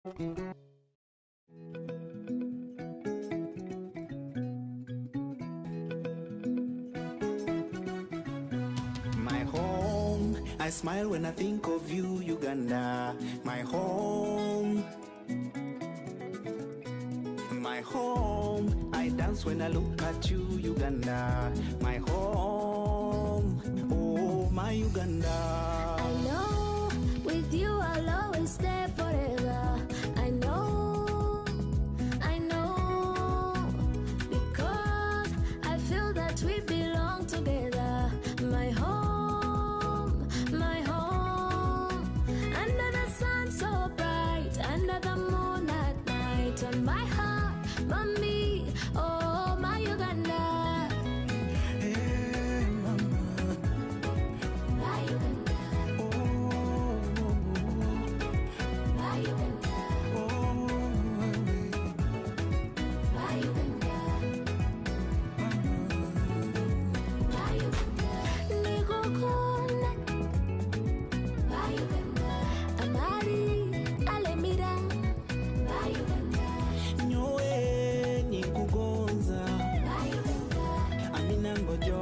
My home, I smile when I think of you, Uganda. My home. My home, I dance when I look at you, Uganda. My home, oh my Uganda. I know with you I'll always stay forever. I know, because I feel that we belong together. My home, under the sun so bright, under the moon at night, on my heart, mommy, oh my Uganda. Hey mama, My Uganda, my Uganda, my Uganda, my Uganda. Nikukune, my Uganda. Amari, alemira, my Uganda, nyoe nikugonza. my Uganda, Amina ngojo,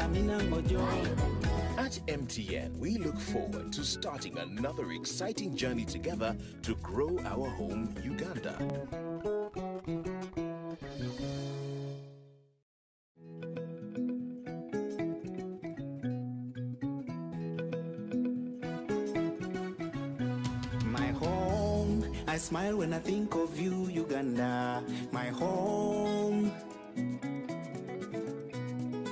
Amina ngojo. my Uganda. At MTN, we look forward to starting another exciting journey together to grow our home, Uganda. My home, I smile when I think of you, Uganda. My home.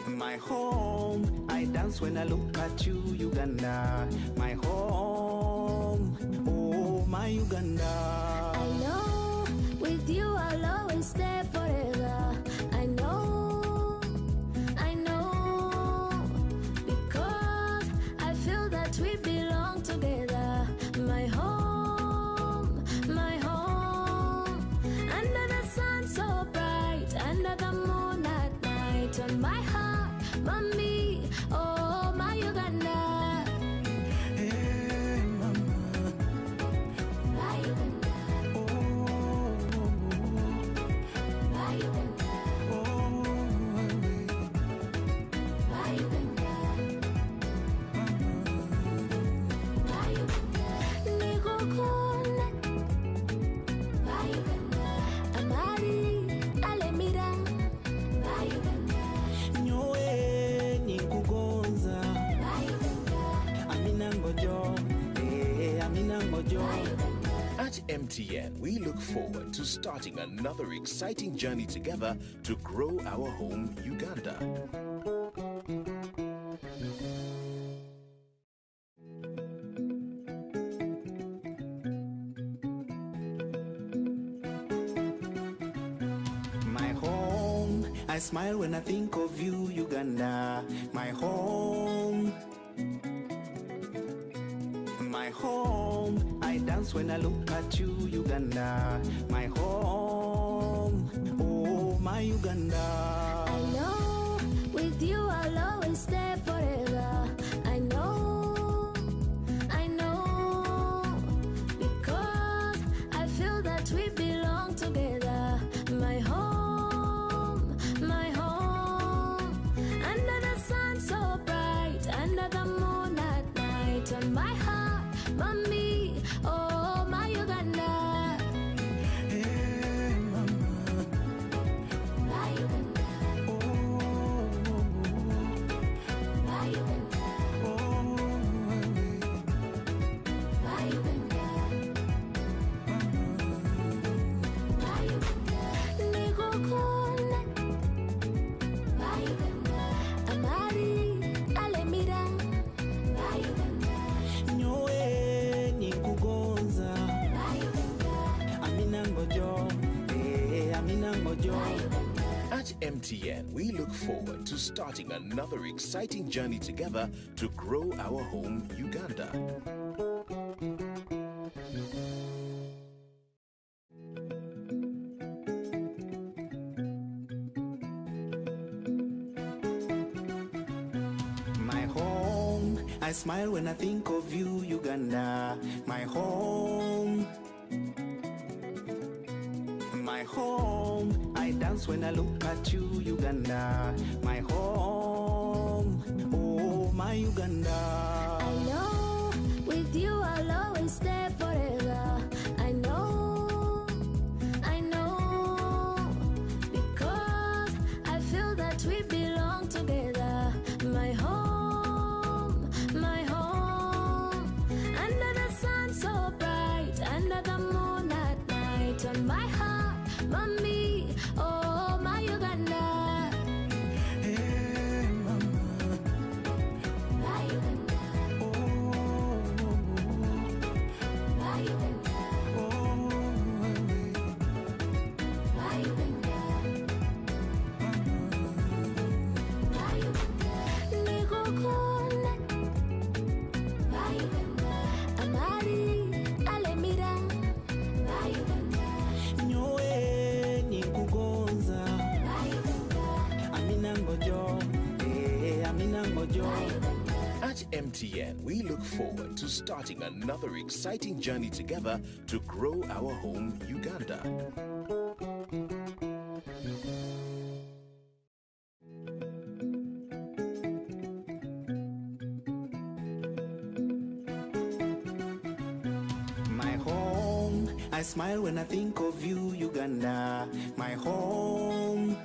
My home, I dance when I look at you, Uganda. My home, oh my Uganda. I know with you I'll always stay forever. I know, because I feel that we belong together. My home, under the sun so bright, under the moon at night, on my heart, mommy, oh my Uganda. Hey mama, My Uganda, my Uganda, my Uganda, my Uganda. Nikukune, my Uganda. Amari, alemira, my Uganda, nyoe nikugonza. my Uganda, Amina ngojo, Amina ngojo. my Uganda. At MTN, we look forward to starting another exciting journey together to grow our home, Uganda. My home, I smile when I think of you, Uganda. My home. My home, I dance when I look at you, Uganda. My home, oh my Uganda. I know with you I'll always stay forever. I know, because I feel that we belong together. My home, under the sun so bright, under the moon at night, on my heart, mommy, oh my Uganda. Hey mama, My Uganda, my Uganda, my Uganda, my Uganda. Nikukune, my Uganda. Amari, alemira, my Uganda, nyoe nikugonza. my Uganda, Amina ngojo, Amina ngojo. my Uganda. At MTN, we look forward to starting another exciting journey together to grow our home, Uganda. My home, I smile when I think of you, Uganda. My home. home. I dance when I look at you, Uganda. My home, oh my Uganda. I know with you I'll always stay forever. I know, because I feel that we belong together. My home, under the sun so bright, under the moon at night, on my heart, mommy, oh my Uganda. Hey, mama. My Uganda. My Uganda. My Uganda. My Uganda. Nikukunda. My Uganda. Amari alemira. My Uganda. Nyowe nikugonza. My Uganda. Amina ngojo. Amina ngojo. At MTN, we look forward to starting another exciting journey together to grow our home, Uganda. My home, I smile when I think of you, Uganda. My home.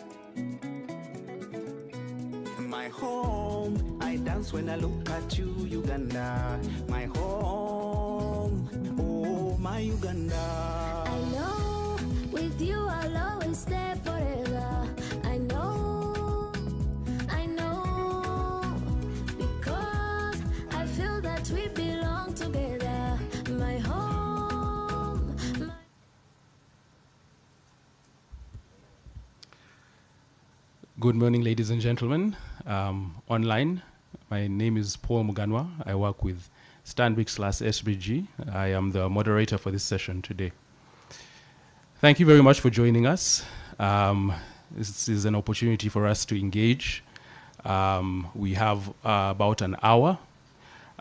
My home, I dance when I look at you, Uganda. My home, oh my Uganda. I know with you I'll always stay forever. I know, because I feel that we belong together. My home, Good morning, ladies and gentlemen. Online, my name is Paul Muganwa. I work with Stanbic/SBG. I am the moderator for this session today. Thank you very much for joining us. This is an opportunity for us to engage. We have about an hour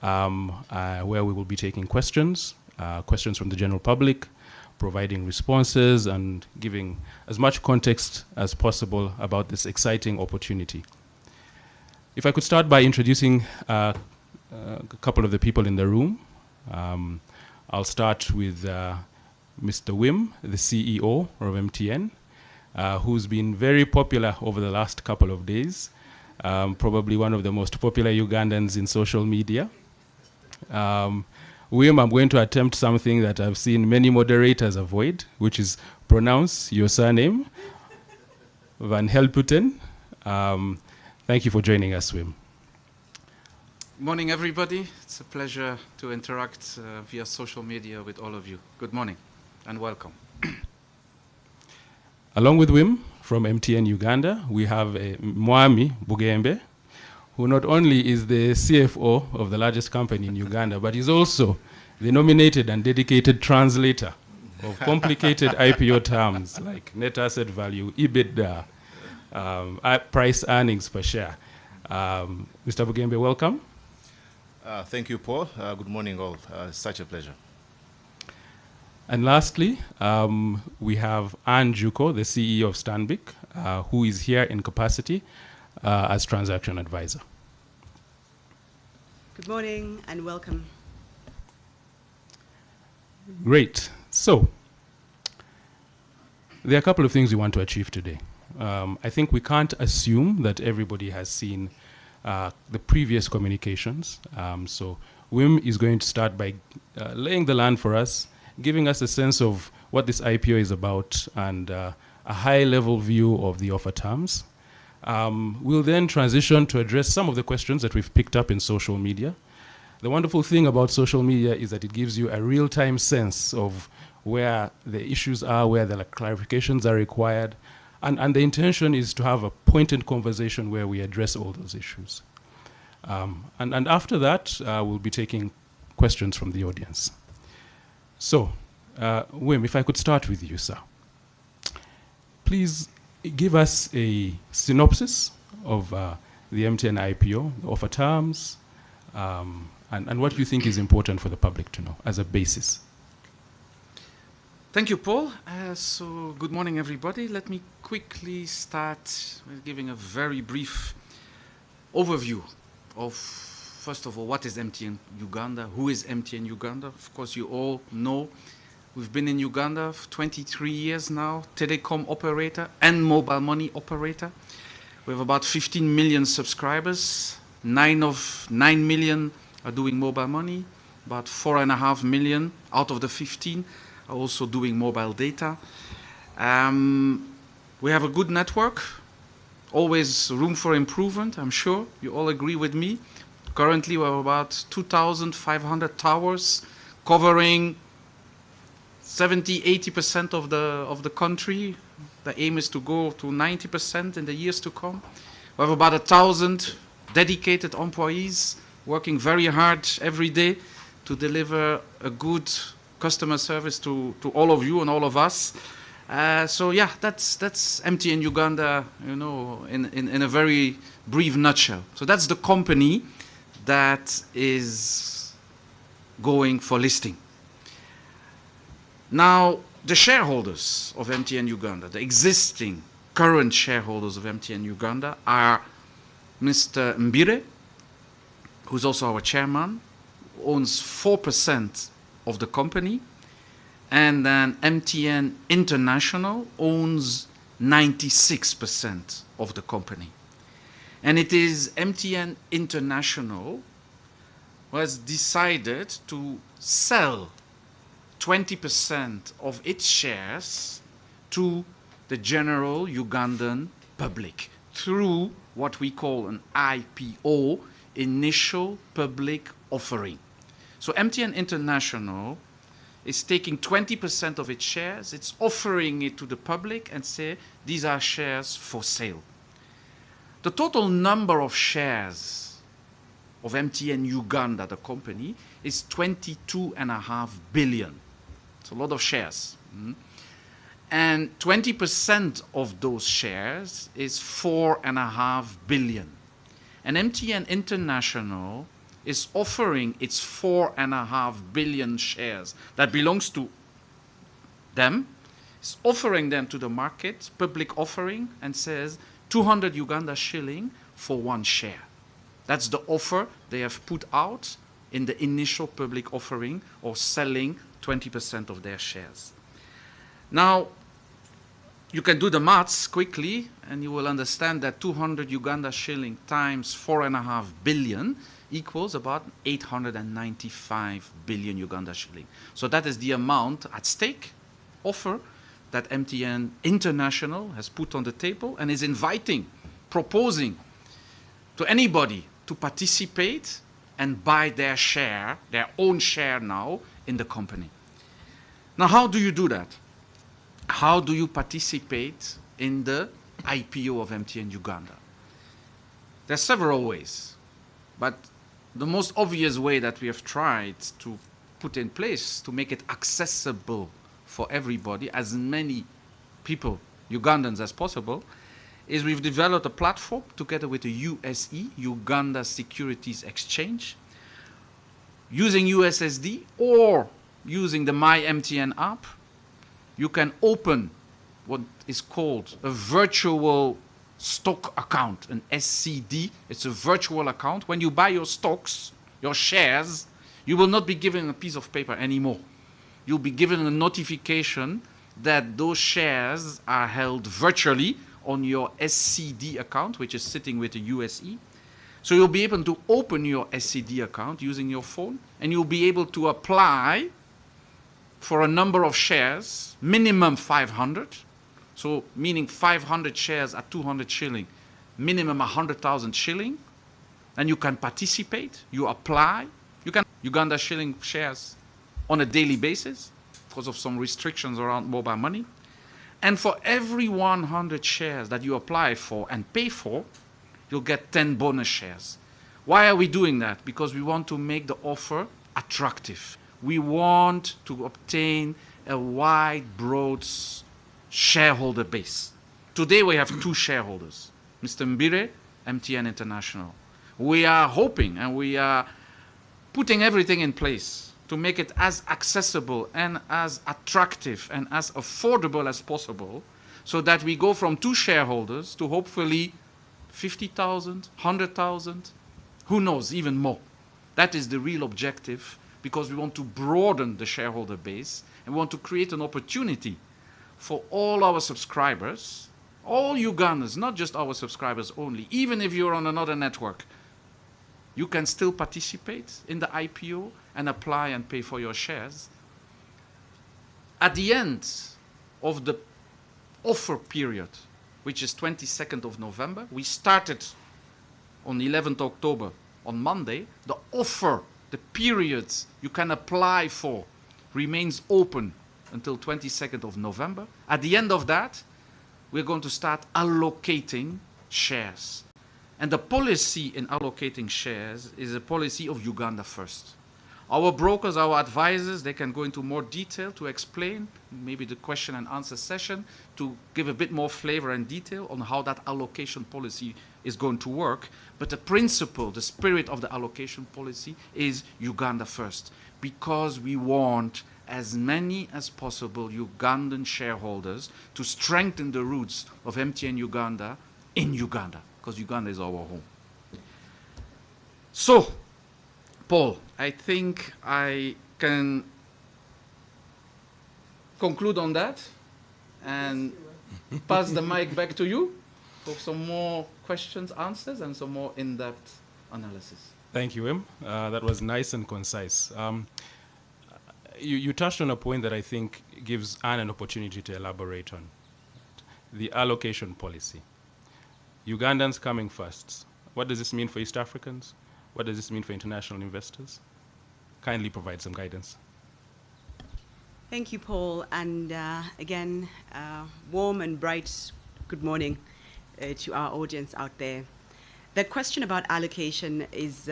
where we will be taking questions from the general public, providing responses and giving as much context as possible about this exciting opportunity. If I could start by introducing a couple of the people in the room. I'll start with Mr. Wim, the CEO of MTN, who's been very popular over the last couple of days, probably one of the most popular Ugandans in social media. Wim, I'm going to attempt something that I've seen many moderators avoid, which is pronounce your surname, Van Helputen. Thank you for joining us, Wim. Morning, everybody. It's a pleasure to interact via social media with all of you. Good morning and welcome. Along with Wim from MTN Uganda, we have Mwami Bugembe, who not only is the CFO of the largest company in Uganda, but is also the nominated and dedicated translator of complicated IPO terms like net asset value, EBITDA, price earnings per share. Mr. Bugembe, welcome. Thank you, Paul. Good morning, all. Such a pleasure. And lastly, we have Anne Juko, the CEO of Stanbic, who is here in capacity as transaction advisor. Good morning and welcome. Great. So, there are a couple of things we want to achieve today. I think we can't assume that everybody has seen the previous communications. So Wim is going to start by laying the land for us, giving us a sense of what this IPO is about and a high-level view of the offer terms. We'll then transition to address some of the questions that we've picked up in social media. The wonderful thing about social media is that it gives you a real-time sense of where the issues are, where the clarifications are required. And the intention is to have a pointed conversation where we address all those issues. And after that, we'll be taking questions from the audience. So, Wim, if I could start with you, sir. Please give us a synopsis of the MTN IPO, the offer terms, and what you think is important for the public to know as a basis. Thank you, Paul. So good morning, everybody. Let me quickly start with giving a very brief overview of, first of all, what is MTN Uganda? Who is MTN Uganda? Of course, you all know we've been in Uganda for 23 years now, telecom operator and mobile money operator. We have about 15 million subscribers. 9 million are doing mobile money. About 4.5 million out of the 15 are also doing mobile data. We have a good network, always room for improvement, I'm sure you all agree with me. Currently we have about 2,500 towers covering 70–80% of the country. The aim is to go to 90% in the years to come. We have about 1,000 dedicated employees working very hard every day to deliver a good customer service to all of you and all of us. So yeah, that's MTN Uganda, you know, in a very brief nutshell. So that's the company that is going for listing. Now, the shareholders of MTN Uganda, the existing current shareholders of MTN Uganda are Mr. Mbire, who's also our chairman, owns 4% of the company, and then MTN International owns 96% of the company. And it is MTN International who has decided to sell 20% of its shares to the general Ugandan public through what we call an IPO, initial public offering. So MTN International is taking 20% of its shares, it's offering it to the public and say, these are shares for sale. The total number of shares of MTN Uganda, the company, is 22.5 billion. It's a lot of shares. And 20% of those shares is 4.5 billion. And MTN International is offering its 4.5 billion shares that belongs to them, is offering them to the market, public offering, and says 200 Uganda shilling for one share. That's the offer they have put out in the initial public offering, or selling 20% of their shares. Now, you can do the maths quickly, and you will understand that 200 Uganda shilling times 4.5 billion equals about 895 billion Uganda shilling. So that is the amount at stake, offer, that MTN International has put on the table and is inviting, proposing to anybody to participate and buy their share, their own share now in the company. Now, how do you do that? How do you participate in the IPO of MTN Uganda? There are several ways, but the most obvious way that we have tried to put in place to make it accessible for everybody, as many people, Ugandans as possible, is we've developed a platform together with the USE, Uganda Securities Exchange, using USSD or using the My MTN app. You can open what is called a virtual stock account, an SCD. It's a virtual account. When you buy your stocks, your shares, you will not be given a piece of paper anymore. You'll be given a notification that those shares are held virtually on your SCD account, which is sitting with the USE. So you'll be able to open your SCD account using your phone, and you'll be able to apply for a number of shares, minimum 500. So meaning 500 shares at 200 shilling, minimum 100,000 shilling. And you can participate, you apply. You can Uganda shilling shares on a daily basis because of some restrictions around mobile money. And for every 100 shares that you apply for and pay for, you'll get 10 bonus shares. Why are we doing that? Because we want to make the offer attractive. We want to obtain a wide, broad shareholder base. Today we have two shareholders, Mr. Mbire, MTN International. We are hoping and we are putting everything in place to make it as accessible and as attractive and as affordable as possible, so that we go from 2 shareholders to hopefully 50,000, 100,000, who knows, even more. That is the real objective, because we want to broaden the shareholder base and we want to create an opportunity for all our subscribers, all Ugandans, not just our subscribers only. Even if you're on another network, you can still participate in the IPO and apply and pay for your shares. At the end of the offer period, which is 22nd of November, we started on 11th October, on Monday. The offer, the period you can apply for, remains open until 22nd of November. At the end of that, we're going to start allocating shares. And the policy in allocating shares is a policy of Uganda first. Our brokers, our advisors, they can go into more detail to explain, maybe the question and answer session, to give a bit more flavor and detail on how that allocation policy is going to work. But the principle, the spirit of the allocation policy is Uganda first, because we want as many as possible Ugandan shareholders to strengthen the roots of MTN Uganda in Uganda, because Uganda is our home. So, Paul, I think I can conclude on that and pass the mic back to you for some more questions, answers, and some more in-depth analysis. Thank you, Wim. That was nice and concise. You touched on a point that I think gives Anne an opportunity to elaborate on. The allocation policy. Ugandans coming first. What does this mean for East Africans? What does this mean for international investors? Kindly provide some guidance. Thank you, Paul. And again, warm and bright good morning to our audience out there. The question about allocation is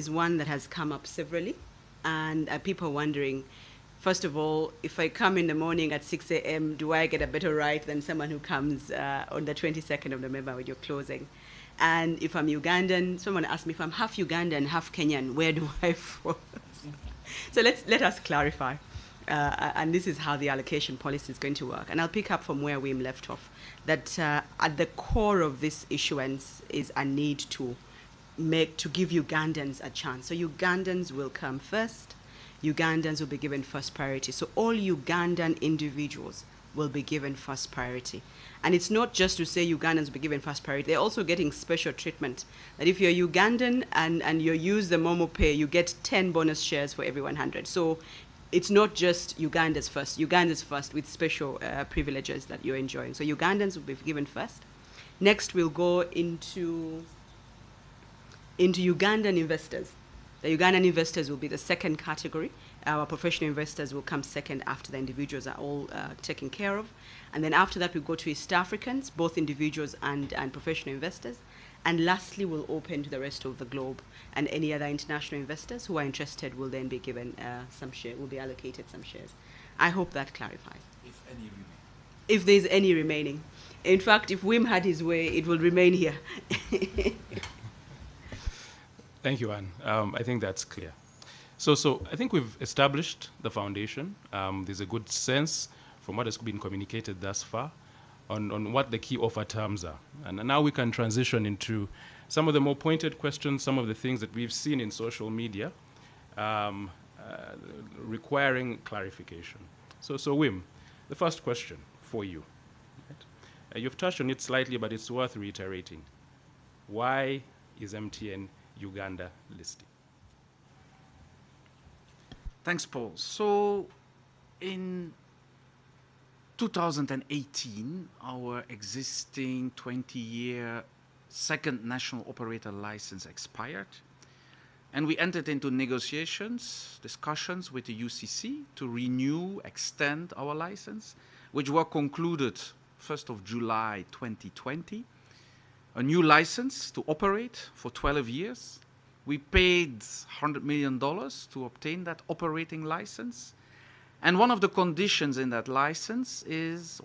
one that has come up severally. And people are wondering, first of all, if I come in the morning at 6 a.m., do I get a better ride than someone who comes on the 22nd of November when you're closing? And if I'm Ugandan, someone asked me if I'm half Ugandan, half Kenyan, where do I fall? So let us clarify. And this is how the allocation policy is going to work. And I'll pick up from where Wim left off, that at the core of this issuance is a need to give Ugandans a chance. So Ugandans will come first. Ugandans will be given first priority. So all Ugandan individuals will be given first priority. And it's not just to say Ugandans will be given first priority. They're also getting special treatment. That if you're Ugandan and you use the Momo Pay, you get 10 bonus shares for every 100. So it's not just Ugandans first with special privileges that you're enjoying. So Ugandans will be given first. Next, we'll go into Ugandan investors. The Ugandan investors will be the second category. Our professional investors will come second after the individuals are all taken care of. And then after that, we go to East Africans, both individuals and professional investors. And lastly, we'll open to the rest of the globe. And any other international investors who are interested will then be given some share, will be allocated some shares. I hope that clarifies. If any remain. If there's any remaining. In fact, if Wim had his way, it will remain here. Thank you, Anne. I think that's clear. So I think we've established the foundation. There's a good sense from what has been communicated thus far on what the key offer terms are. And now we can transition into some of the more pointed questions, some of the things that we've seen in social media requiring clarification. So Wim, the first question for you. Right? You've touched on it slightly, but it's worth reiterating. Why is MTN Uganda listing? Thanks, Paul. So in 2018, our existing 20-year second national operator license expired, and we entered into discussions with the UCC to renew, extend our license, which were concluded 1st of July 2020. A new license to operate for 12 years. We paid $100 million to obtain that operating license. And one of the conditions in that license is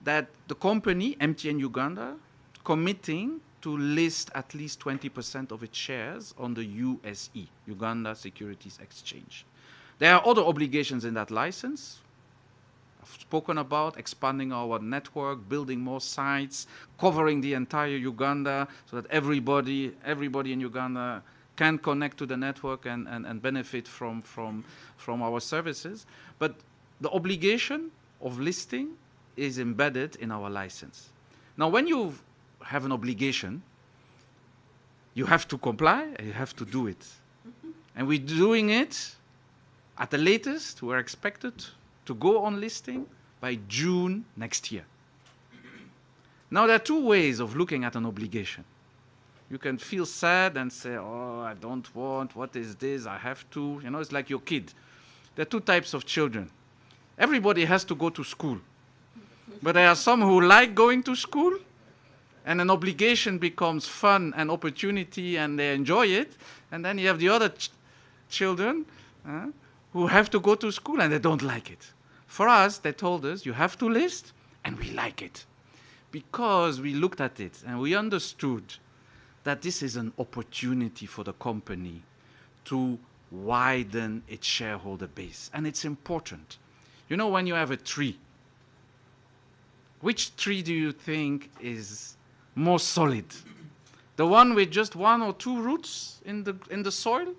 that the company, MTN Uganda, committing to list at least 20% of its shares on the USE, Uganda Securities Exchange. There are other obligations in that license. I've spoken about expanding our network, building more sites, covering the entire Uganda so that everybody in Uganda can connect to the network and benefit from our services. But the obligation of listing is embedded in our license. Now, when you have an obligation, you have to comply and you have to do it. And we're doing it at the latest. We're expected to go on listing by June next year. Now, there are two ways of looking at an obligation. You can feel sad and say, oh, I don't want, what is this, I have to. You know, it's like your kid. There are two types of children. Everybody has to go to school. But there are some who like going to school, and an obligation becomes fun and opportunity, and they enjoy it. And then you have the other children who have to go to school, and they don't like it. For us, they told us, you have to list, and we like it. Because we looked at it, and we understood that this is an opportunity for the company to widen its shareholder base. And it's important. You know, when you have a tree, which tree do you think is more solid? The one with just one or two roots in the soil?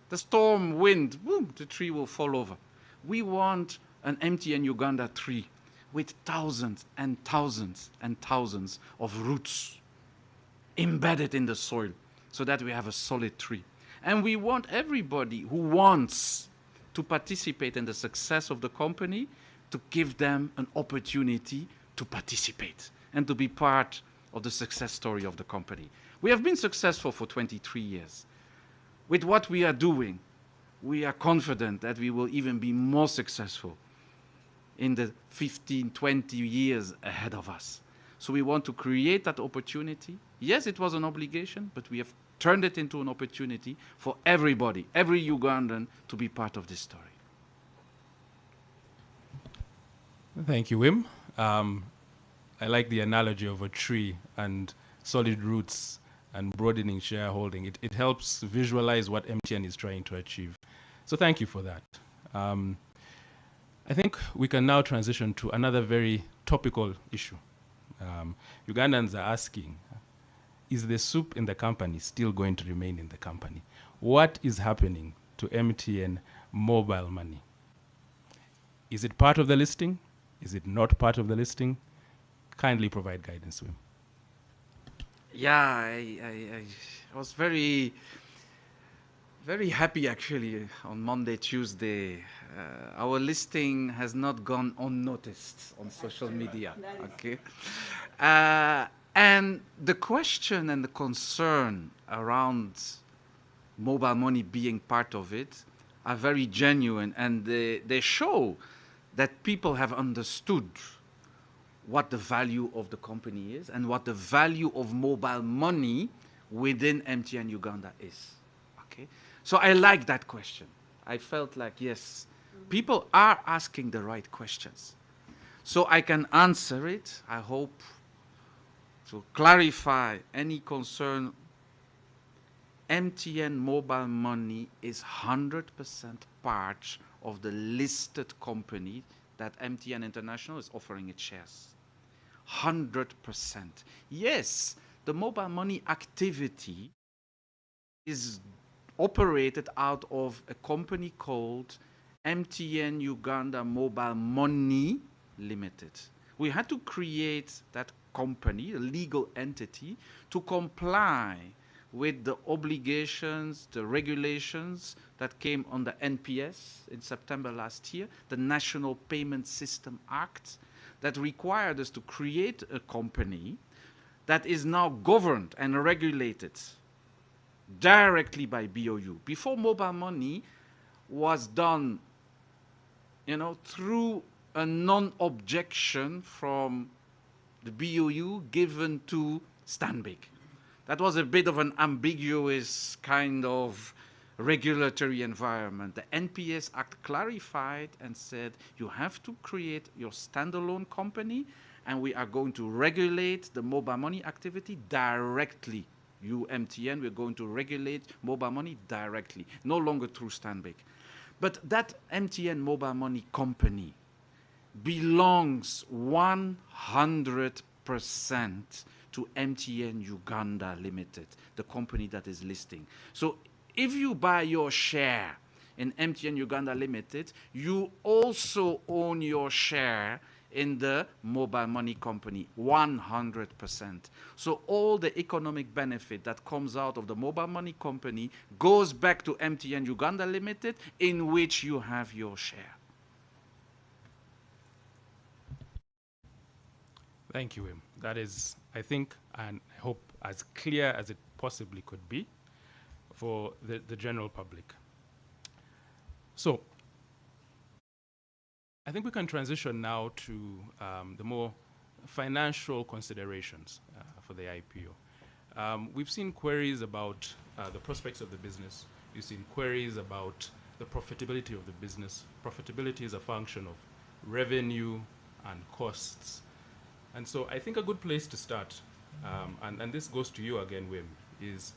The storm, wind, boom, the tree will fall over. We want an MTN Uganda tree with thousands and thousands and thousands of roots embedded in the soil so that we have a solid tree. And we want everybody who wants to participate in the success of the company to give them an opportunity to participate and to be part of the success story of the company. We have been successful for 23 years. With what we are doing, we are confident that we will even be more successful in the 15, 20 years ahead of us. So we want to create that opportunity. Yes, it was an obligation, but we have turned it into an opportunity for everybody, every Ugandan, to be part of this story. Thank you, Wim. I like the analogy of a tree and solid roots and broadening shareholding. It helps visualize what MTN is trying to achieve. So thank you for that. I think we can now transition to another very topical issue. Ugandans are asking, is the soup in the company still going to remain in the company? What is happening to MTN mobile money? Is it part of the listing? Is it not part of the listing? Kindly provide guidance, Wim. Yeah, I was very happy actually on Monday, Tuesday. Our listing has not gone unnoticed on social media. Okay, and the question and the concern around mobile money being part of it are very genuine, and they show that people have understood what the value of the company is and what the value of mobile money within MTN Uganda is. Okay, so I like that question. I felt like, yes, people are asking the right questions. So I can answer it, I hope, to clarify any concern. MTN mobile money is 100% part of the listed company that MTN International is offering its shares. 100%. Yes, the mobile money activity is operated out of a company called MTN Uganda Mobile Money Limited. We had to create that company, a legal entity, to comply with the obligations, the regulations that came on the NPS in September last year, the National Payment System Act, that required us to create a company that is now governed and regulated directly by BOU. Before, mobile money was done, through a non-objection from the BOU given to Stanbic. That was a bit of an ambiguous kind of regulatory environment. The NPS Act clarified and said you have to create your standalone company, and we are going to regulate the mobile money activity directly. You, MTN, we're going to regulate mobile money directly, no longer through Stanbic. But that MTN mobile money company belongs 100% to MTN Uganda Limited, the company that is listing. So if you buy your share in MTN Uganda Limited, you also own your share in the mobile money company, 100%. So all the economic benefit that comes out of the mobile money company goes back to MTN Uganda Limited, in which you have your share. Thank you, Wim. That is, I think, and I hope, as clear as it possibly could be for the general public. So I think we can transition now to the more financial considerations for the IPO. We've seen queries about the prospects of the business. We've seen queries about the profitability of the business. Profitability is a function of revenue and costs. And so I think a good place to start, and this goes to you again, Wim, is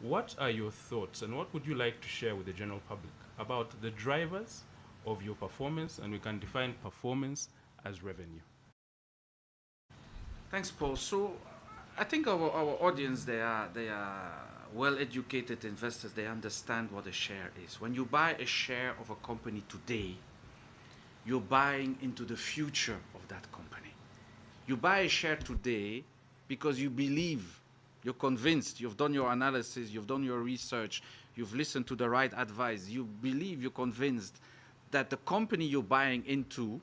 what are your thoughts and what would you like to share with the general public about the drivers of your performance, and we can define performance as revenue? Thanks, Paul. So I think our audience, they are well-educated investors. They understand what a share is. When you buy a share of a company today, you're buying into the future of that company. You buy a share today because you believe, you're convinced, you've done your analysis, you've done your research, you've listened to the right advice, you believe, you're convinced that the company you're buying into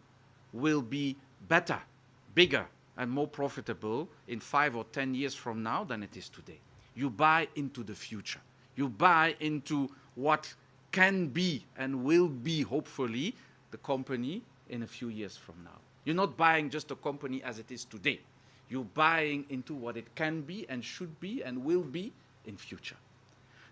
will be better, bigger, and more profitable in 5 or 10 years from now than it is today. You buy into the future. You buy into what can be and will be, hopefully, the company in a few years from now. You're not buying just a company as it is today. You're buying into what it can be and should be and will be in future.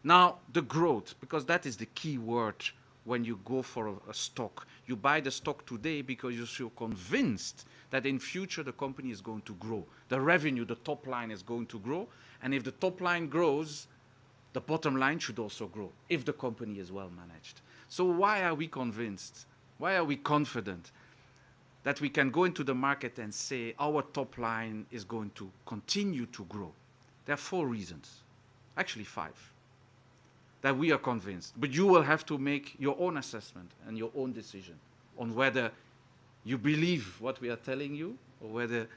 Now, the growth, because that is the key word when you go for a stock. You buy the stock today because you're convinced that in future the company is going to grow. The revenue, the top line is going to grow. And if the top line grows, the bottom line should also grow if the company is well managed. So why are we convinced? Why are we confident that we can go into the market and say our top line is going to continue to grow? There are 4 reasons, actually 5, that we are convinced. But you will have to make your own assessment and your own decision on whether you believe what we are telling you or whether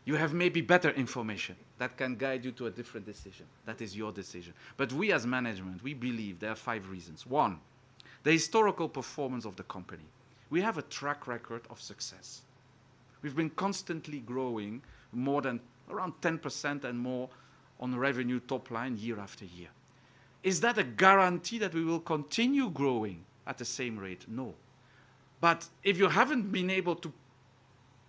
you have maybe better information that can guide you to a different decision. That is your decision. But we as management, we believe there are 5 reasons. 1, the historical performance of the company. We have a track record of success. We've been constantly growing more than around 10% and more on revenue top line year after year. Is that a guarantee that we will continue growing at the same rate? No. But if you haven't been able to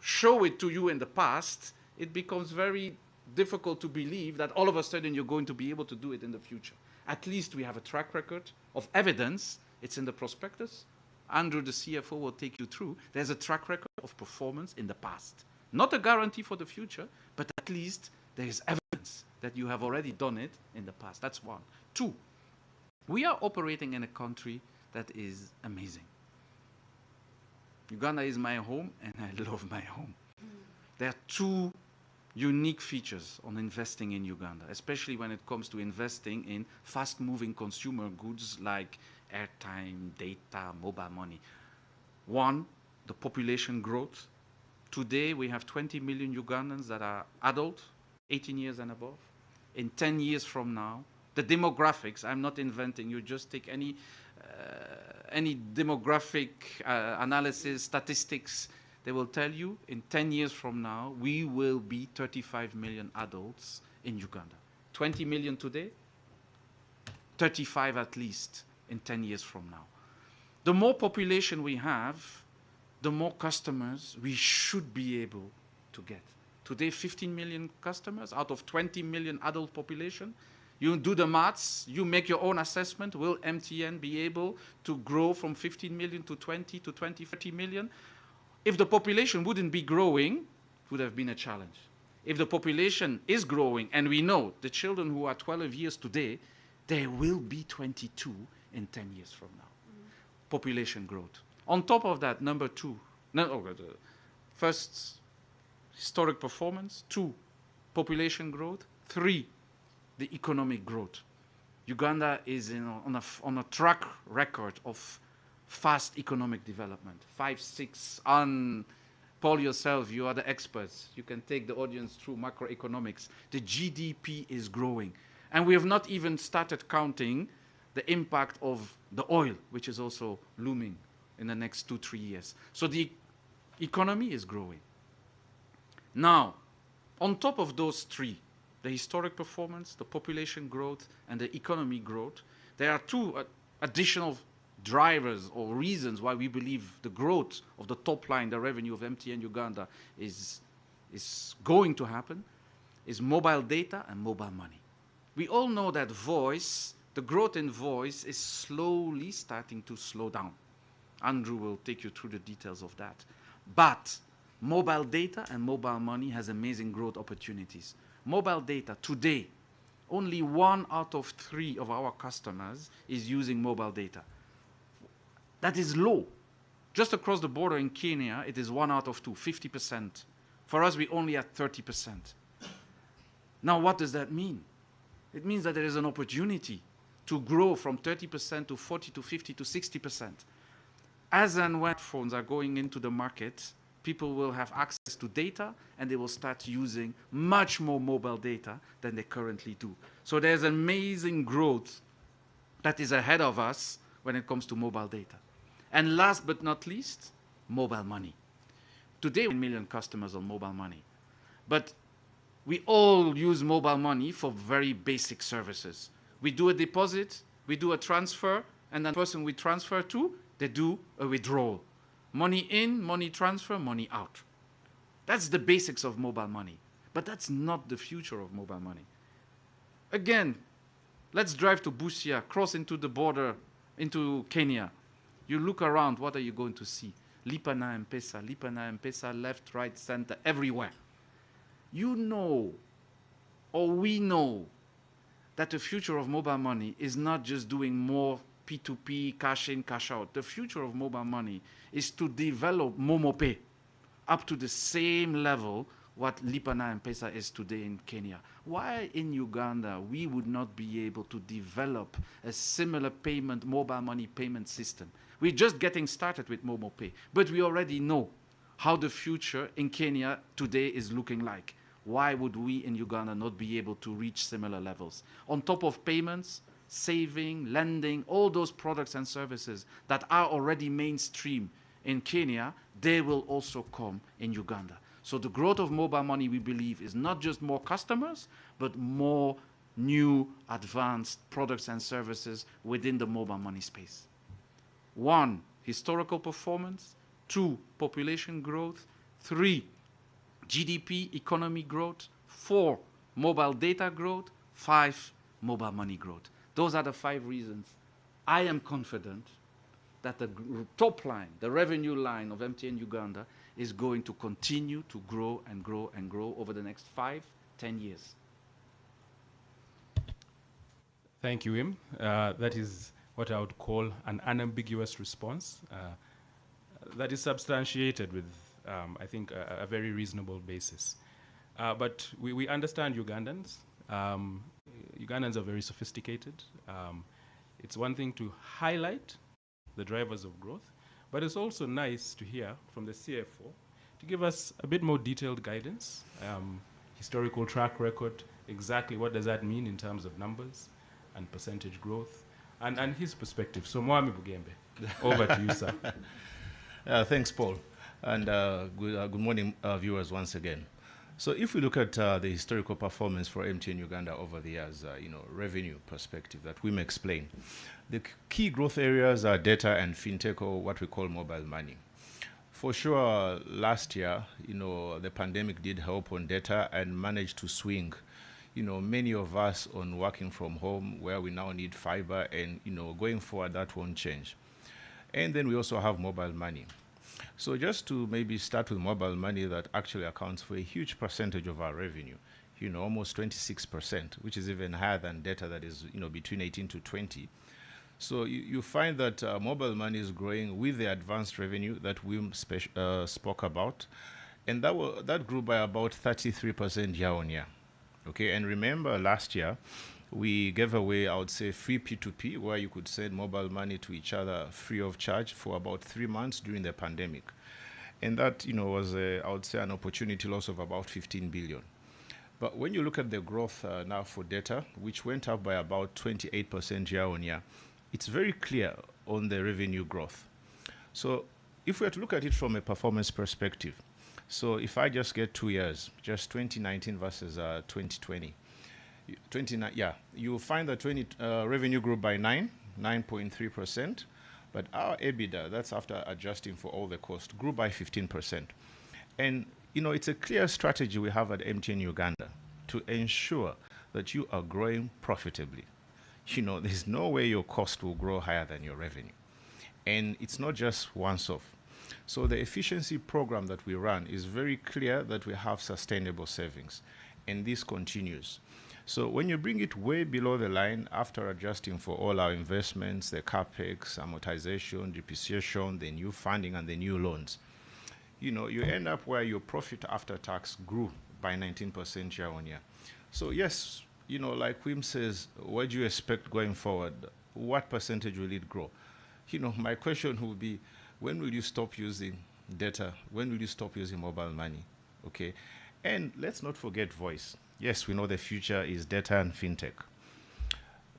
show it to you in the past, it becomes very difficult to believe that all of a sudden you're going to be able to do it in the future. At least we have a track record of evidence. It's in the prospectus. Andrew, the CFO, will take you through. There's a track record of performance in the past. Not a guarantee for the future, but at least there is evidence that you have already done it in the past. That's 1. 2, we are operating in a country that is amazing. Uganda is my home, and I love my home. There are 2 unique features on investing in Uganda, especially when it comes to investing in fast-moving consumer goods like airtime, data, mobile money. 1, the population growth. Today, we have 20 million Ugandans that are adult, 18 years and above. In 10 years from now, the demographics, I'm not inventing, you just take any demographic analysis, statistics, they will tell you in 10 years from now, we will be 35 million adults in Uganda. 20 million today, 35 at least in 10 years from now. The more population we have, the more customers we should be able to get. Today, 15 million customers out of 20 million adult population. You do the maths, you make your own assessment. Will MTN be able to grow from 15 million to 20 to 20, 30 million? If the population wouldn't be growing, it would have been a challenge. If the population is growing, and we know the children who are 12 years today, they will be 22 in 10 years from now. Population growth. On top of that, number two, first, historic performance. 2, population growth. 3, the economic growth. Uganda is on a track record of fast economic development. 5, 6, Paul yourself, you are the experts. You can take the audience through macroeconomics. The GDP is growing. And we have not even started counting the impact of the oil, which is also looming in the next 2-3 years. So the economy is growing. Now, on top of those 3, the historic performance, the population growth, and the economy growth, there are 2 additional drivers or reasons why we believe the growth of the top line, the revenue of MTN Uganda is going to happen, is mobile data and mobile money. We all know that voice, the growth in voice is slowly starting to slow down. Andrew will take you through the details of that. But mobile data and mobile money has amazing growth opportunities. Mobile data, today, only 1 out of 3 of our customers is using mobile data. That is low. Just across the border in Kenya, it is 1 out of 2, 50%. For us, we only at 30%. Now, what does that mean? It means that there is an opportunity to grow from 30% to 40 to 50 to 60%. As and when phones are going into the market, people will have access to data and they will start using much more mobile data than they currently do. So there's amazing growth that is ahead of us when it comes to mobile data. And last but not least, mobile money. Today, 1 million customers on mobile money. But we all use mobile money for very basic services. We do a deposit, we do a transfer, and then the person we transfer to, they do a withdrawal. Money in, money transfer, money out. That's the basics of mobile money. But that's not the future of mobile money. Again, let's drive to Busia, cross into the border, into Kenya. You look around, what are you going to see? Lipa na M-Pesa, left, right, center, everywhere. You know, or we know, that the future of mobile money is not just doing more P2P, cash in, cash out. The future of mobile money is to develop MomoPay up to the same level what Lipa na M-Pesa is today in Kenya. Why in Uganda we would not be able to develop a similar payment, mobile money payment system? We're just getting started with MomoPay, but we already know how the future in Kenya today is looking like. Why would we in Uganda not be able to reach similar levels? On top of payments, saving, lending, all those products and services that are already mainstream in Kenya, they will also come in Uganda. So the growth of mobile money, we believe, is not just more customers, but more new advanced products and services within the mobile money space. 1, historical performance. 2, population growth. 3, GDP, economy growth. 4, mobile data growth. 5, mobile money growth. Those are the 5 reasons I am confident that the top line, the revenue line of MTN Uganda is going to continue to grow and grow and grow over the next 5-10 years. Thank you, Im. That is what I would call an unambiguous response that is substantiated with, I think, a very reasonable basis. But we understand Ugandans. Ugandans are very sophisticated. It's one thing to highlight the drivers of growth, but it's also nice to hear from the CFO to give us a bit more detailed guidance, historical track record, exactly what does that mean in terms of numbers and percentage growth, and his perspective. So Mwami Bugembe, over to you, sir. Thanks, Paul. And good morning, viewers, once again. So if we look at the historical performance for MTN Uganda over the years, revenue perspective that we may explain, the key growth areas are data and fintech, or what we call mobile money. For sure, last year, the pandemic did help on data and managed to swing, many of us on working from home where we now need fiber, and, going forward, that won't change. And then we also have mobile money. So just to maybe start with mobile money, that actually accounts for a huge percentage of our revenue, almost 26%, which is even higher than data that is, between 18 to 20. So you find that mobile money is growing with the advanced revenue that Wim spoke about, and that grew by about 33% year on year. Okay, and remember last year we gave away, I would say, free P2P, where you could send mobile money to each other free of charge for about 3 months during the pandemic, and that was I would say an opportunity loss of about 15 billion. But when you look at the growth now for data, which went up by about 28% year on year, it's very clear on the revenue growth. So if we were to look at it from a performance perspective, so if I just get 2 years, just 2019 versus 2020, you will find that revenue grew by 9.3%, but our EBITDA, that's after adjusting for all the cost, grew by 15%. And it's a clear strategy we have at MTN Uganda to ensure that you are growing profitably. There's no way your cost will grow higher than your revenue. And it's not just once off. So the efficiency program that we run is very clear that we have sustainable savings, and this continues. So when you bring it way below the line, after adjusting for all our investments, the capex, amortization, depreciation, the new funding, and the new loans, you end up where your profit after tax grew by 19% year on year. So yes, like Wim says, what do you expect going forward? What percentage will it grow? My question would be, when will you stop using data? When will you stop using mobile money? Okay. And let's not forget voice. Yes, we know the future is data and fintech.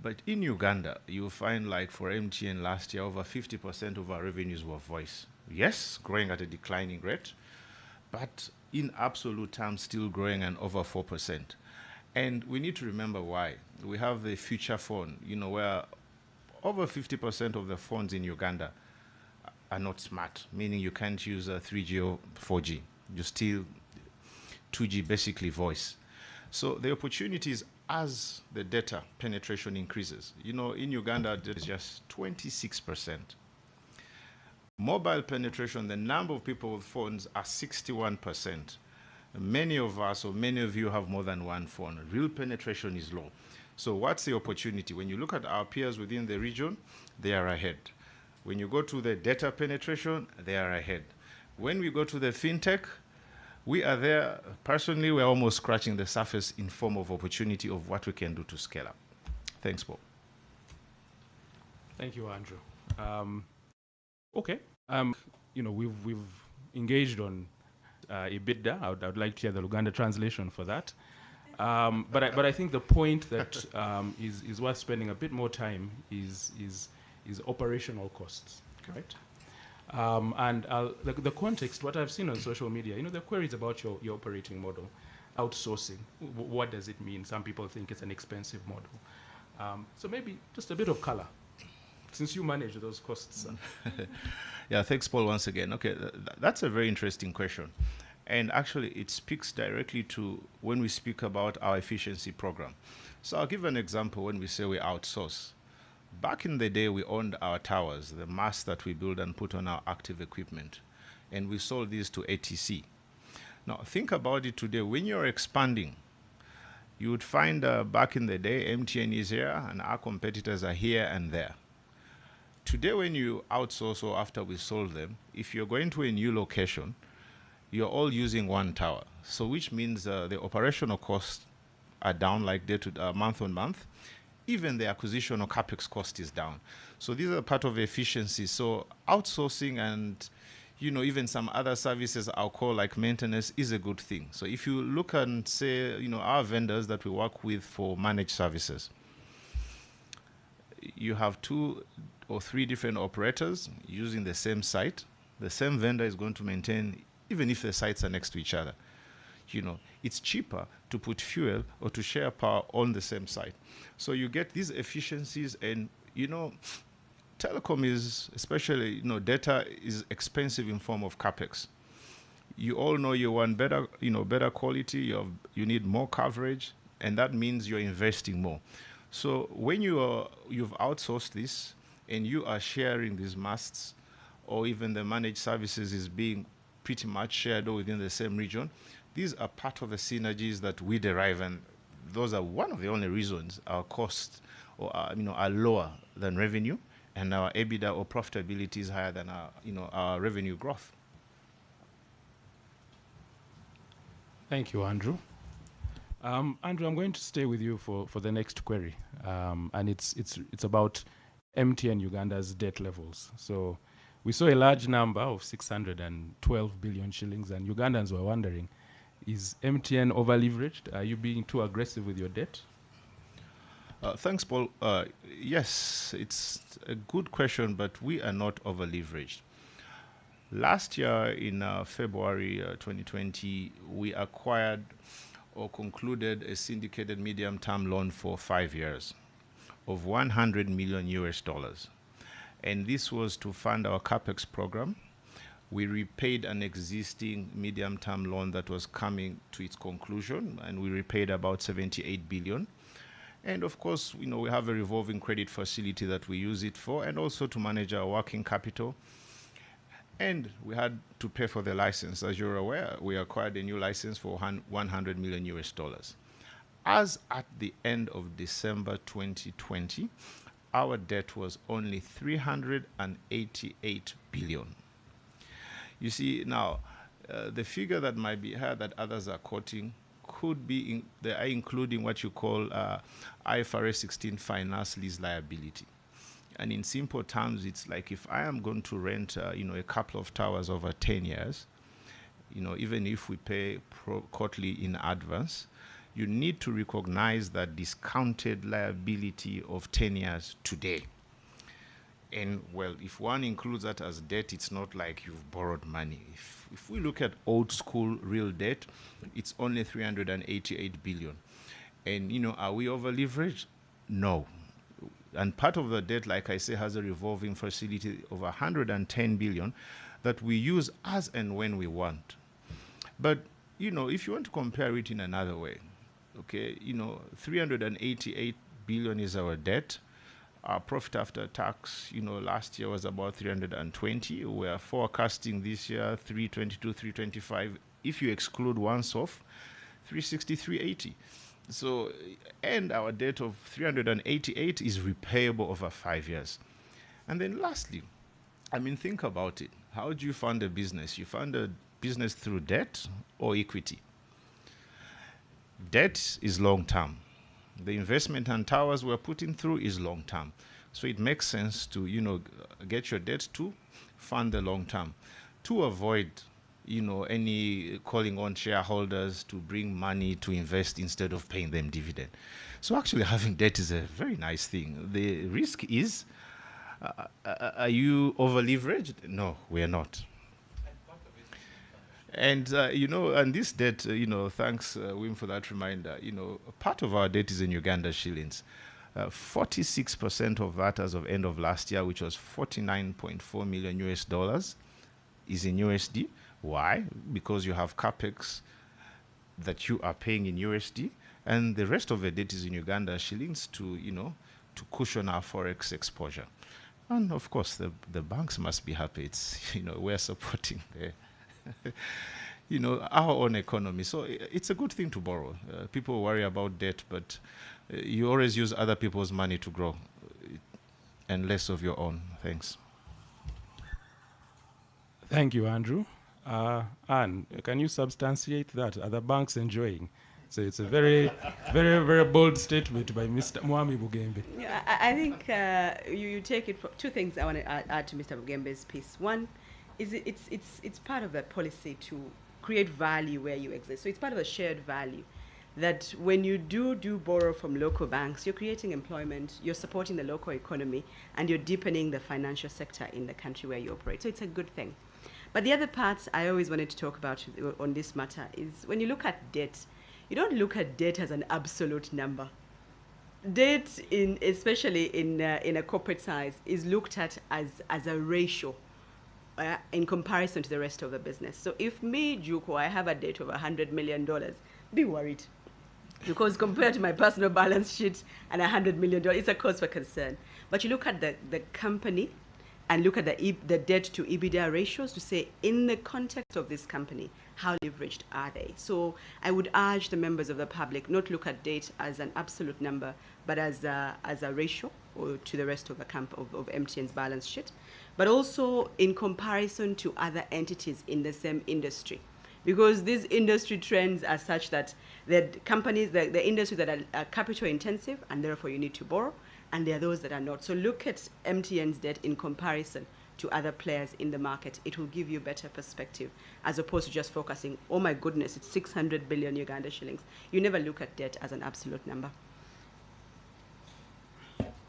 But in Uganda, you'll find, like for MTN last year, over 50% of our revenues were voice. Yes, growing at a declining rate, but in absolute terms, still growing at over 4%. And we need to remember why. We have the future phone, where over 50% of the phones in Uganda are not smart, meaning you can't use 3G or 4G. You still 2G, basically voice. So the opportunities as the data penetration increases, in Uganda, there's just 26%. Mobile penetration, the number of people with phones are 61%. Many of us, or many of you, have more than one phone. Real penetration is low. So what's the opportunity? When you look at our peers within the region, they are ahead. When you go to the data penetration, they are ahead. When we go to the fintech, we are there. Personally, we're almost scratching the surface in form of opportunity of what we can do to scale up. Thanks, Paul. Thank you, Andrew. Okay. We've engaged on EBITDA. I would like to hear the Luganda translation for that. But I think the point that is worth spending a bit more time is operational costs, right? And the context, what I've seen on social media, the queries about your operating model, outsourcing. What does it mean? Some people think it's an expensive model. So maybe just a bit of color, since you manage those costs. Yeah, thanks, Paul, once again. Okay, that's a very interesting question. And actually, it speaks directly to when we speak about our efficiency program. So I'll give an example when we say we outsource. Back in the day, we owned our towers, the masts that we build and put on our active equipment, and we sold these to ATC. Now, think about it today. When you're expanding, you would find back in the day, MTN is here, and our competitors are here and there. Today, when you outsource or after we sold them, if you're going to a new location, you're all using one tower. So which means the operational costs are down like month on month. Even the acquisition or capex cost is down. So these are part of efficiency. So outsourcing and even some other services I'll call like maintenance is a good thing. So if you look and say, our vendors that we work with for managed services, you have 2 or 3 different operators using the same site. The same vendor is going to maintain, even if the sites are next to each other. It's cheaper to put fuel or to share power on the same site. So you get these efficiencies, and telecom is, especially data is expensive in form of capex. You all know you want better quality. You need more coverage. and that means you're investing more. So when you've outsourced this and you are sharing these masts, or even the managed services is being pretty much shared within the same region, these are part of the synergies that we derive, and those are one of the only reasons our costs are lower than revenue, and our EBITDA or profitability is higher than our revenue growth. Thank you, Andrew. Andrew, I'm going to stay with you for the next query, and it's about MTN Uganda's debt levels. So we saw a large number of 612 billion shillings, and Ugandans were wondering, is MTN over-leveraged? Are you being too aggressive with your debt? Thanks, Paul. Yes, it's a good question, but we are not over-leveraged. Last year in February 2020, we acquired or concluded a syndicated medium-term loan for 5 years of $100 million. And this was to fund our CapEx program. We repaid an existing medium-term loan that was coming to its conclusion, and we repaid about 78 billion. And of course, we have a revolving credit facility that we use it for, and also to manage our working capital. And we had to pay for the license. As you're aware, we acquired a new license for $100 million. As at the end of December 2020, our debt was only 388 billion. You see, now, the figure that might be here that others are quoting could be, they are including what you call IFRS 16 finance lease liability. And in simple terms, it's like if I am going to rent, a couple of towers over 10 years, even if we pay quarterly in advance, you need to recognize that discounted liability of 10 years today. And well, if one includes that as debt, it's not like you've borrowed money. If we look at old school real debt, it's only 388 billion. And, are we over leveraged? No. And part of the debt, like I say, has a revolving facility of 110 billion that we use as and when we want. But, if you want to compare it in another way, okay, 388 billion is our debt. Our profit after tax, last year was about 320. We are forecasting this year 322, 325. If you exclude once-off, 360, 380. So, and our debt of 388 is repayable over 5 years. And then lastly, think about it. How do you fund a business? You fund a business through debt or equity? Debt is long-term. The investment and towers we're putting through is long-term. So it makes sense to, get your debt to fund the long-term, to avoid, any calling on shareholders to bring money to invest instead of paying them dividend. So actually having debt is a very nice thing. The risk is, are you over-leveraged? No, we are not. And, and this debt, thanks, Wim, for that reminder, part of our debt is in Uganda shillings. 46% of that as of end of last year, which was $49.4 million, is in USD. Why? Because you have CapEx that you are paying in USD, and the rest of the debt is in Uganda shillings to cushion our forex exposure. And of course, the banks must be happy. It's, we're supporting our own economy. So it's a good thing to borrow. People worry about debt, but you always use other people's money to grow and less of your own. Thanks. Thank you, Andrew. Anne, can you substantiate that? Are the banks enjoying? So it's a very, very, very bold statement by Mr. Mwami Bugembe. Yeah, I think you take it for two things I want to add to Mr. Bugembe's piece. One is it's part of the policy to create value where you exist. So it's part of a shared value that when you do borrow from local banks, you're creating employment, you're supporting the local economy, and you're deepening the financial sector in the country where you operate. So it's a good thing. But the other part I always wanted to talk about on this matter is when you look at debt, you don't look at debt as an absolute number. Debt, especially in a corporate size, is looked at as a ratio in comparison to the rest of the business. So if me, Juko, I have a debt of $100 million, be worried. Because compared to my personal balance sheet and $100 million, it's a cause for concern. But you look at the company and look at the debt to EBITDA ratios to say, in the context of this company, how leveraged are they? So I would urge the members of the public not look at debt as an absolute number, but as a ratio or to the rest of the of MTN's balance sheet, but also in comparison to other entities in the same industry. Because these industry trends are such that the companies, the industries that are capital intensive, and therefore you need to borrow, and there are those that are not. So look at MTN's debt in comparison to other players in the market. It will give you better perspective, as opposed to just focusing, oh my goodness, it's 600 billion Uganda shillings. You never look at debt as an absolute number.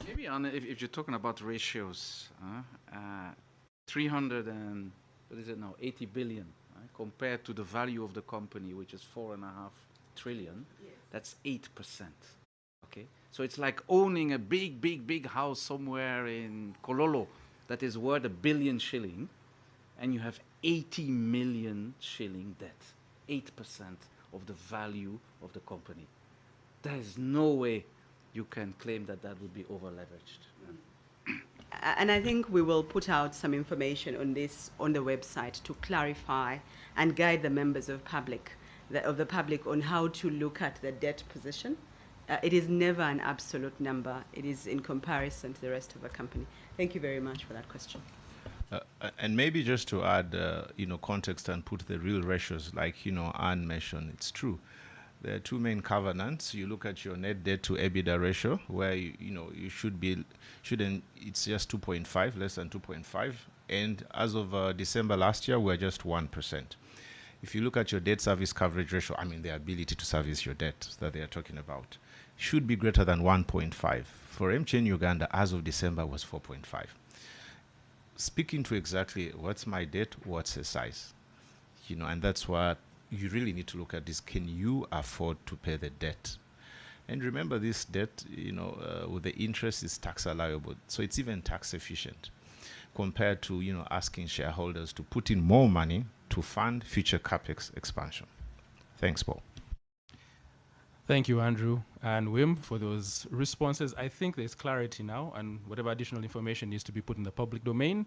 Maybe if you're talking about ratios, 300 and, what is it now, 80 billion, right, compared to the value of the company, which is 4.5 trillion, yes. That's 8%. Okay, so it's like owning a big house somewhere in Kololo that is worth $1 billion shilling, and you have 80 million shilling debt, 8% of the value of the company. There is no way you can claim that that would be over-leveraged. And I think we will put out some information on this on the website to clarify and guide the members of the public on how to look at the debt position. It is never an absolute number. It is in comparison to the rest of the company. Thank you very much for that question. And maybe just to add, context and put the real ratios, like, Anne mentioned, it's true. There are two main covenants. You look at your net debt to EBITDA ratio, where you shouldn't. It's just 2.5, less than 2.5, and as of December last year, we're just 1%. If you look at your debt service coverage ratio, I mean the ability to service your debt that they are talking about, should be greater than 1.5. For MTN Uganda, as of December, was 4.5. Speaking to exactly what's my debt, what's the size, and that's what you really need to look at, is can you afford to pay the debt? And remember, this debt, with the interest is tax allowable, so it's even tax efficient compared to, asking shareholders to put in more money to fund future capex expansion. Thanks, Paul. Thank you, Andrew and Wim, for those responses. I think there's clarity now, and whatever additional information needs to be put in the public domain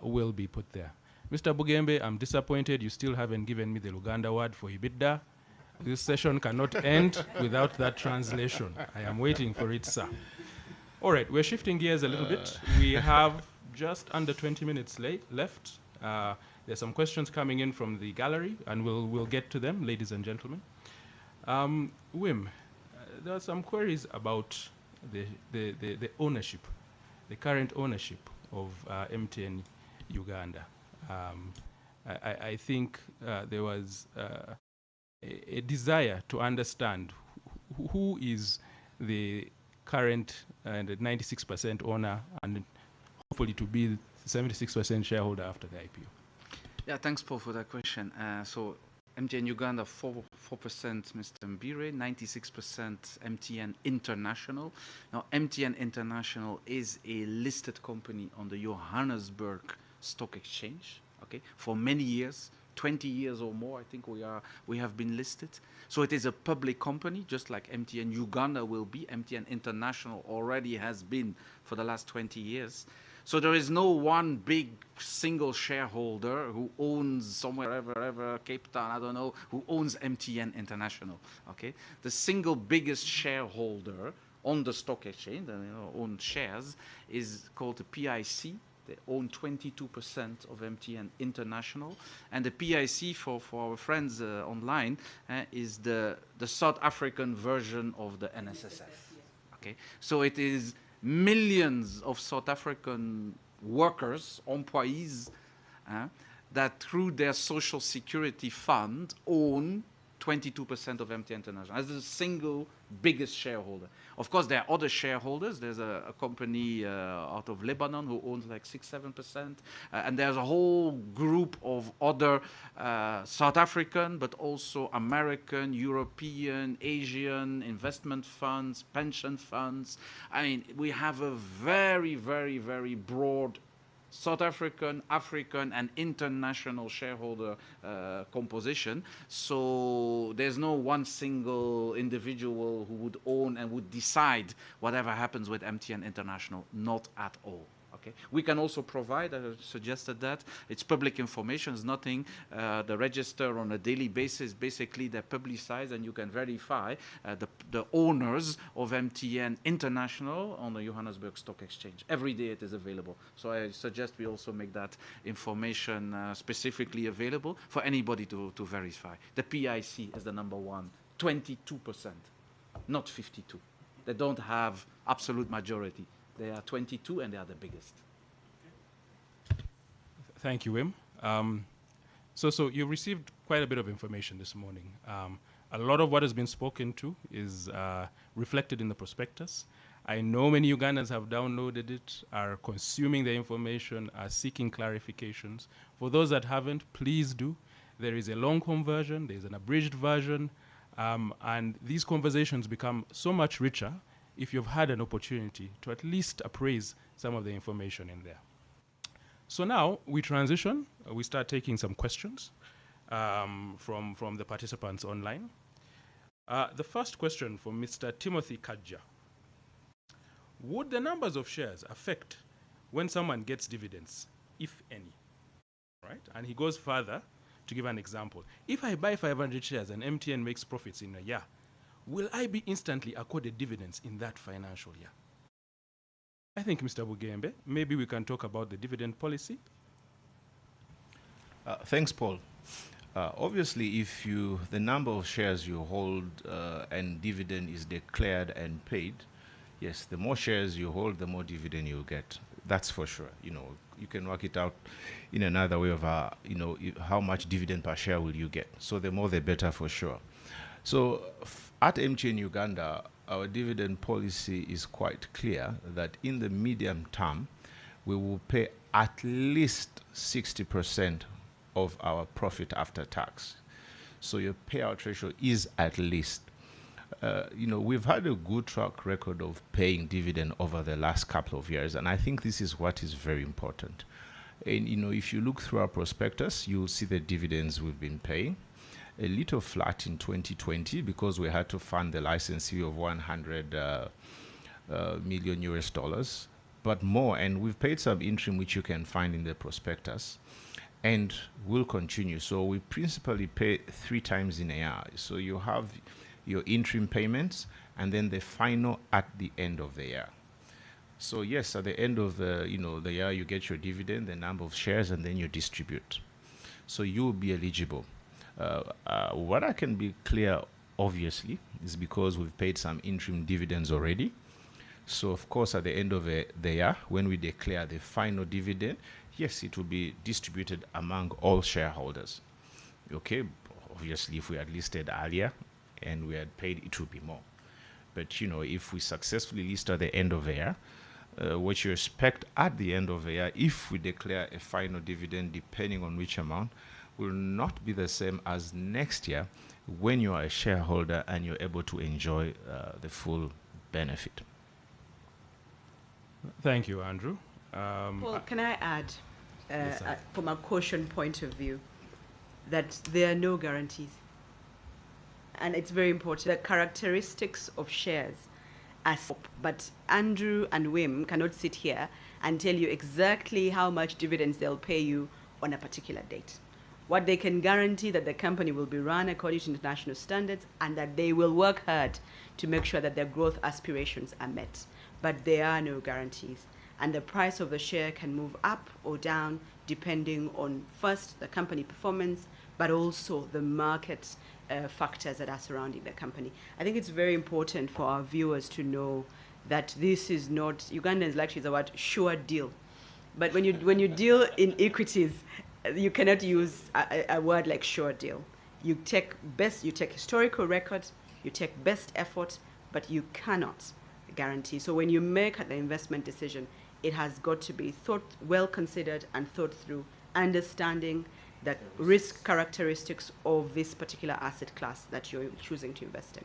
will be put there. Mr. Bugembe, I'm disappointed you still haven't given me the Luganda word for EBITDA. This session cannot end without that translation. I am waiting for it, sir. All right, we're shifting gears a little bit. We have just under 20 minutes left. There's some questions coming in from the gallery, and we'll get to them, ladies and gentlemen. Wim, there are some queries about the ownership, the current ownership of MTN Uganda. I think there was a desire to understand who is the current and 96% owner, and hopefully to be 76% shareholder after the IPO. Yeah, thanks, Paul, for that question. So MTN Uganda, 4% Mr. Mbire, 96% MTN International. Now, MTN International is a listed company on the Johannesburg Stock Exchange, okay, for many years, 20 years or more, I think we have been listed. So it is a public company, just like MTN Uganda will be. MTN International already has been for the last 20 years. So there is no one big single shareholder who owns somewhere, ever, Cape Town, I don't know, who owns MTN International, okay? The single biggest shareholder on the stock exchange, own shares, is called the PIC. They own 22% of MTN International. And the PIC, for our friends online, is the South African version of the NSSF. Okay? So it is millions of South African workers, employees, that through their social security fund own 22% of MTN International as the single biggest shareholder. Of course, there are other shareholders. There's a company out of Lebanon who owns like 6-7%. And there's a whole group of other South African, but also American, European, Asian investment funds, pension funds. I mean, we have a very, very, very broad South African, African, and international shareholder composition. So there's no one single individual who would own and would decide whatever happens with MTN International. Not at all. Okay. We can also provide, I suggested that, it's public information, it's nothing. The register on a daily basis, basically they're publicized and you can verify the owners of MTN International on the Johannesburg Stock Exchange. Every day it is available. So I suggest we also make that information specifically available for anybody to verify. The PIC is the number one, 22%, not 52. They don't have absolute majority. They are 22 and they are the biggest. Thank you, Wim. So you received quite a bit of information this morning. A lot of what has been spoken to is reflected in the prospectus. I know many Ugandans have downloaded it, are consuming the information, are seeking clarifications. For those that haven't, please do. There is a long-form version, there's an abridged version, and these conversations become so much richer if you've had an opportunity to at least appraise some of the information in there. So now we transition, we start taking some questions from the participants online. The first question from Mr. Timothy Kadja. Would the numbers of shares affect when someone gets dividends, if any? Right? And he goes further to give an example. If I buy 500 shares and MTN makes profits in a year, will I be instantly accorded dividends in that financial year? I think, Mr. Bugembe, maybe we can talk about the dividend policy. Thanks, Paul. Obviously, if the number of shares you hold and dividend is declared and paid, yes, the more shares you hold, the more dividend you'll get. That's for sure. You can work it out in another way of, how much dividend per share will you get. So the more, the better for sure. So at MTN Uganda, our dividend policy is quite clear that in the medium term, we will pay at least 60% of our profit after tax. So your payout ratio is at least. We've had a good track record of paying dividend over the last couple of years, and I think this is what is very important. And, if you look through our prospectus, you'll see the dividends we've been paying. A little flat in 2020 because we had to fund the license fee of 100 million US dollars, but more, and we've paid some interim which you can find in the prospectus, and we'll continue. So we principally pay 3 times in a year. So you have your interim payments and then the final at the end of the year. So yes, at the end of the year, you get your dividend, the number of shares, and then you distribute. So you will be eligible. What I can be clear, obviously, is because we've paid some interim dividends already. So, of course, at the end of the year, when we declare the final dividend, yes, it will be distributed among all shareholders. Okay, obviously, if we had listed earlier and we had paid, it would be more. But, if we successfully list at the end of the year, what you expect at the end of the year, if we declare a final dividend, depending on which amount, will not be the same as next year when you are a shareholder and you're able to enjoy the full benefit. Thank you, Andrew. Paul, can I add, Yes, from a caution point of view, that there are no guarantees. And it's very important. The characteristics of shares but Andrew and Wim cannot sit here and tell you exactly how much dividends they'll pay you on a particular date. What they can guarantee that the company will be run according to international standards and that they will work hard to make sure that their growth aspirations are met. But there are no guarantees. And the price of the share can move up or down depending on, first, the company performance, but also the market factors that are surrounding the company. I think it's very important for our viewers to know that this is not, Ugandans like to use the word sure deal. But when you deal in equities, you cannot use a word like sure deal. You take historical records, you take best effort, but you cannot guarantee. So when you make the investment decision, it has got to be well considered and thought through, understanding the risk characteristics of this particular asset class that you're choosing to invest in.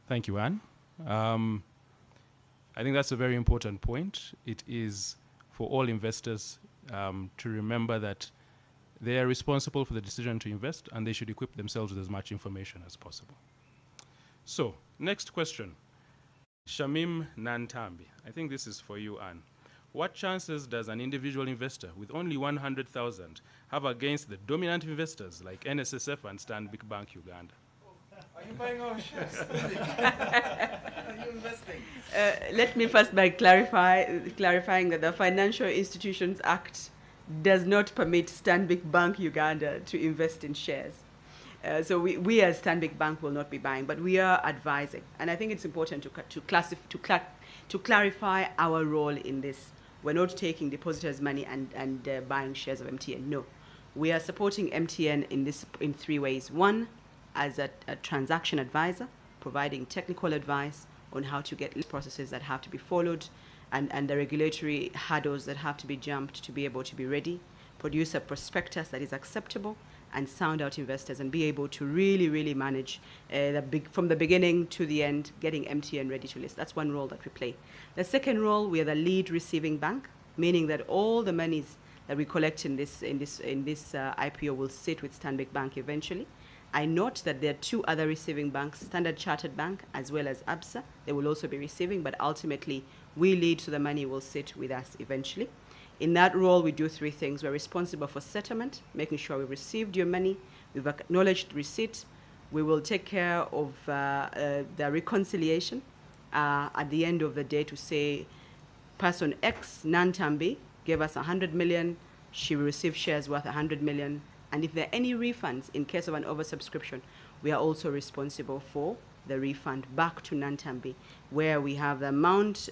Thank you, Anne. I think that's a very important point. It is for all investors to remember that they are responsible for the decision to invest, and they should equip themselves with as much information as possible. So, next question. Shamim Nantambi. I think this is for you, Anne. What chances does an individual investor with only 100,000 have against the dominant investors like NSSF and Stanbic Bank Uganda? Are you buying our shares? Are you investing? Let me first by clarifying that the Financial Institutions Act does not permit Stanbic Bank Uganda to invest in shares. So we as Stanbic Bank will not be buying, but we are advising. And I think it's important to clarify our role in this. We're not taking depositors' money and buying shares of MTN. No. We are supporting MTN in three ways. One, as a transaction advisor, providing technical advice on how to get processes that have to be followed and the regulatory hurdles that have to be jumped to be able to be ready, produce a prospectus that is acceptable, and sound out investors and be able to really, really manage from the beginning to the end, getting MTN ready to list. That's one role that we play. The second role, we are the lead receiving bank, meaning that all the monies that we collect in this IPO will sit with Stanbic Bank eventually. I note that there are two other receiving banks, Standard Chartered Bank as well as ABSA. They will also be receiving, but ultimately we lead, so the money will sit with us eventually. In that role, we do three things. We're responsible for settlement, making sure we received your money, we've acknowledged receipt. We will take care of the reconciliation at the end of the day to say, person X, Nantambi, gave us 100 million, she will receive shares worth 100 million. And if there are any refunds in case of an oversubscription, we are also responsible for the refund back to Nantambi, where we have the amount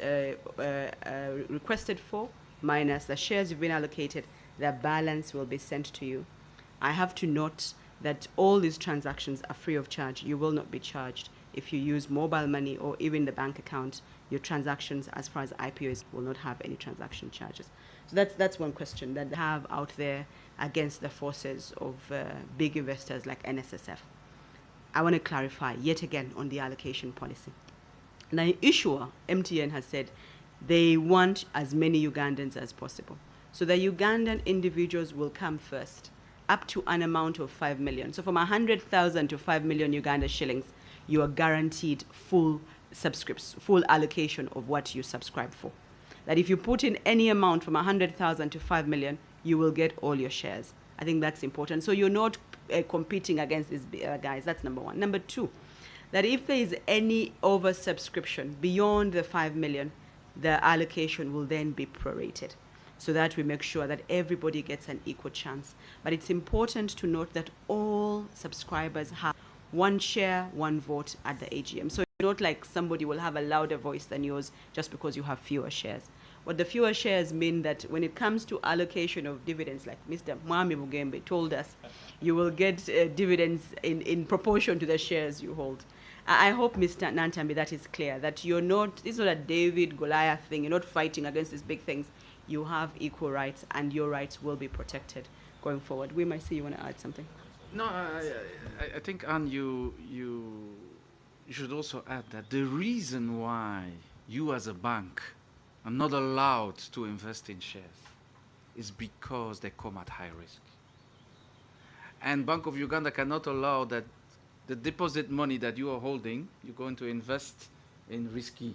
requested for minus the shares you've been allocated. The balance will be sent to you. I have to note that all these transactions are free of charge. You will not be charged if you use mobile money or even the bank account. Your transactions, as far as IPOs, will not have any transaction charges. So that's one question that they have out there against the forces of big investors like NSSF. I want to clarify yet again on the allocation policy. The issuer, MTN, has said they want as many Ugandans as possible. So the Ugandan individuals will come first, up to an amount of 5 million. So from 100,000 to 5 million Uganda shillings, you are guaranteed full allocation of what you subscribe for. That if you put in any amount from 100,000 to 5 million, you will get all your shares. I think that's important. So you're not competing against these guys. That's number one. Number two, that if there is any oversubscription beyond the 5 million, the allocation will then be prorated, so that we make sure that everybody gets an equal chance. But it's important to note that all subscribers have one share, one vote at the AGM. So it's not like somebody will have a louder voice than yours just because you have fewer shares. What the fewer shares mean that when it comes to allocation of dividends, like Mr. Mwami Mugembe told us, you will get dividends in proportion to the shares you hold. I hope, Mr. Nantambi, that is clear, that you're not, it's not a David Goliath thing, you're not fighting against these big things. You have equal rights, and your rights will be protected going forward. We might see you want to add something. No, I think, Anne, you should also add that the reason why you as a bank are not allowed to invest in shares is because they come at high risk. And Bank of Uganda cannot allow that the deposit money that you are holding, you're going to invest in risky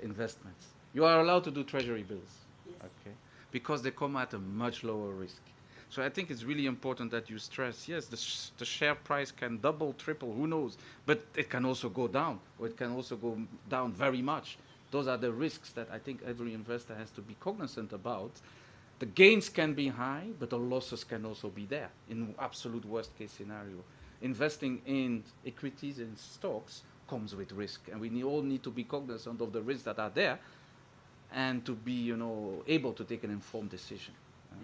investments. You are allowed to do treasury bills, yes, okay, because they come at a much lower risk. So I think it's really important that you stress, yes, the share price can double, triple, who knows, but it can also go down, or it can also go down very much. Those are the risks that I think every investor has to be cognizant about. The gains can be high, but the losses can also be there in absolute worst case scenario. Investing in equities and stocks comes with risk, and we all need to be cognizant of the risks that are there and to be, able to take an informed decision.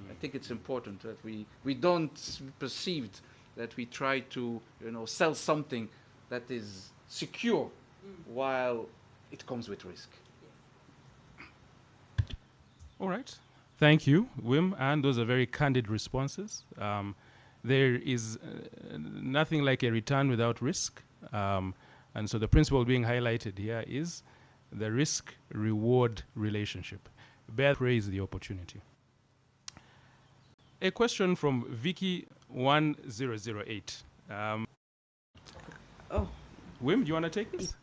I think it's important that we don't perceive that we try to, sell something that is secure while it comes with risk. All right. Thank you, Wim, and those are very candid responses. There is nothing like a return without risk. And so the principle being highlighted here is the risk-reward relationship. bear praise the opportunity. A question from Vicky1008. Wim, do you want to take this?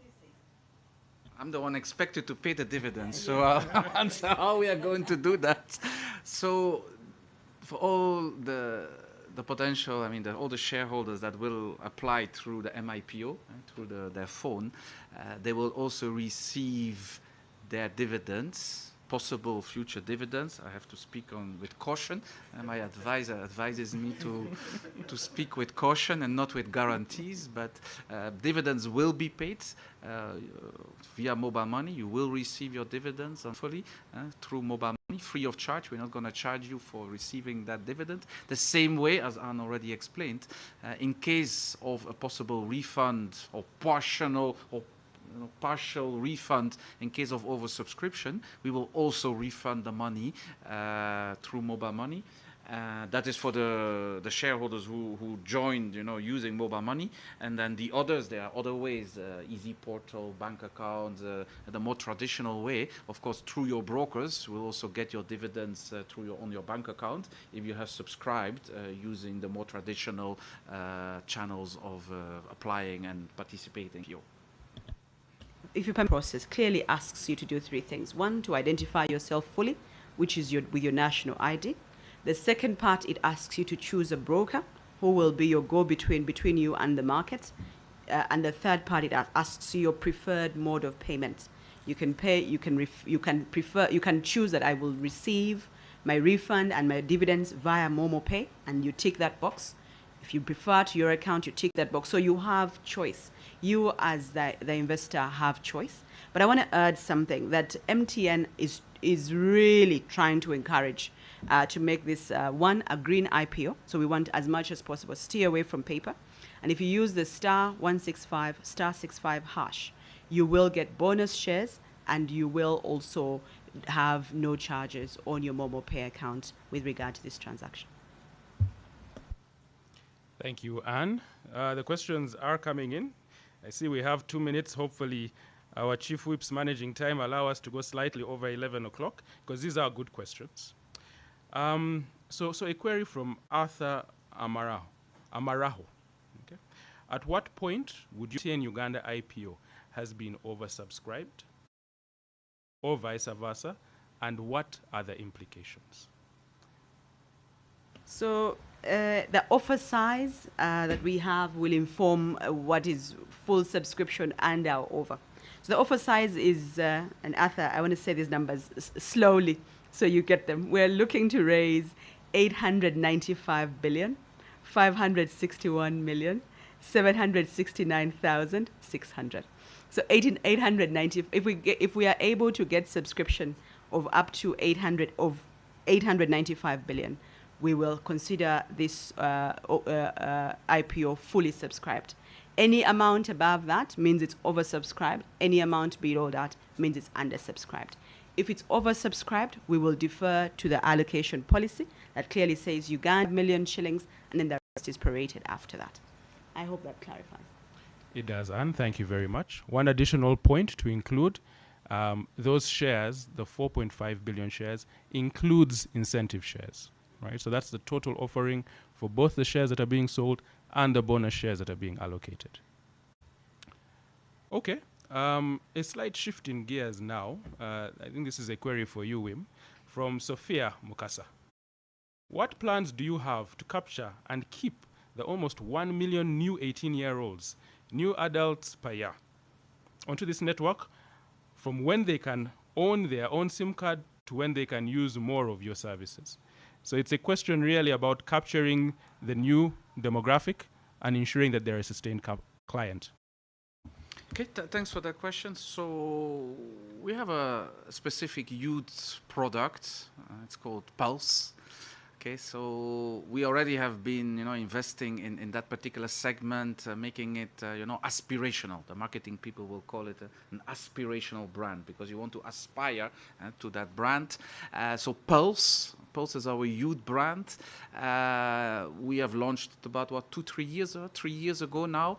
I'm the one expected to pay the dividends, so I'll answer how we are going to do that. So, for all the potential, I mean, all the shareholders that will apply through the MIPO, through their phone, they will also receive their dividends, possible future dividends. I have to speak with caution. My advisor advises me to speak with caution and not with guarantees, but dividends will be paid via mobile money. You will receive your dividends fully through mobile money, free of charge. We're not going to charge you for receiving that dividend. The same way, as Anne already explained, in case of a possible refund or partial refund in case of oversubscription, we will also refund the money through mobile money. That is for the shareholders who joined, using mobile money. And then the others, there are other ways, easy portal, bank accounts, the more traditional way, of course, through your brokers, will also get your dividends on your bank account if you have subscribed using the more traditional channels of applying and participating. If your payment process clearly asks you to do three things. One, to identify yourself fully, which is with your national ID. The second part, it asks you to choose a broker who will be your go-between between you and the market. And the third part, it asks you your preferred mode of payment. You can pay, you can choose that I will receive my refund and my dividends via Momo Pay, and you tick that box. If you prefer to your account, you tick that box. So you have choice. You as the investor have choice. But I want to add something that MTN is really trying to encourage to make this, one, a green IPO. So we want as much as possible steer away from paper. And if you use the *165 *65 hash, you will get bonus shares, and you will also have no charges on your Momo Pay account with regard to this transaction. Thank you, Anne. The questions are coming in. I see we have 2 minutes. Hopefully, our Chief Whip's managing time allow us to go slightly over 11 o'clock, because these are good questions. So a query from Arthur Amaraho. Okay. At what point would you say MTN Uganda IPO has been oversubscribed, or vice versa, and what are the implications? So the offer size that we have will inform what is full subscription and our over. So the offer size is, and Arthur, I want to say these numbers slowly so you get them. We're looking to raise 895 billion, 561 million, 769,600. So 890. If we are able to get subscription of up to 895 billion, we will consider this IPO fully subscribed. Any amount above that means it's oversubscribed. Any amount below that means it's undersubscribed. If it's oversubscribed, we will defer to the allocation policy that clearly says Uganda million shillings, and then the rest is prorated after that. I hope that clarifies. It does, Anne. Thank you very much. One additional point to include, those shares, the 4.5 billion shares, includes incentive shares. Right? So that's the total offering for both the shares that are being sold and the bonus shares that are being allocated. Okay, a slight shift in gears now. I think this is a query for you, Wim, from Sophia Mukasa. What plans do you have to capture and keep the almost 1 million new 18-year-olds, new adults per year, onto this network, from when they can own their own SIM card to when they can use more of your services? So it's a question really about capturing the new demographic and ensuring that they're a sustained client. Okay, thanks for that question. So we have a specific youth product. It's called Pulse. Okay, so we already have been, investing in that particular segment, making it, aspirational. The marketing people will call it an aspirational brand, because you want to aspire to that brand. So Pulse Pulse is our youth brand. We have launched about, what, 3 years ago now.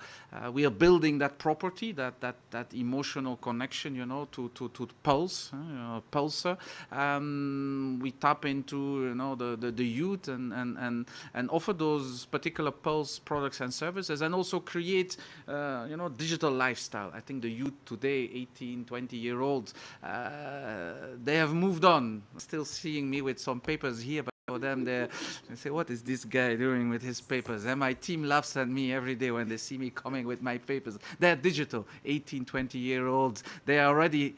We are building that property, that emotional connection, you know, to Pulse, Pulsar. We tap into, you know, the youth and offer those particular Pulse products and services, and also create, you know, digital lifestyle. I think the youth today, 18, 20-year-olds, they have moved on. Still seeing me with some papers here, but for them, they say, what is this guy doing with his papers? And my team laughs at me every day when they see me coming with my papers. They're digital, 18, 20-year-olds. They are already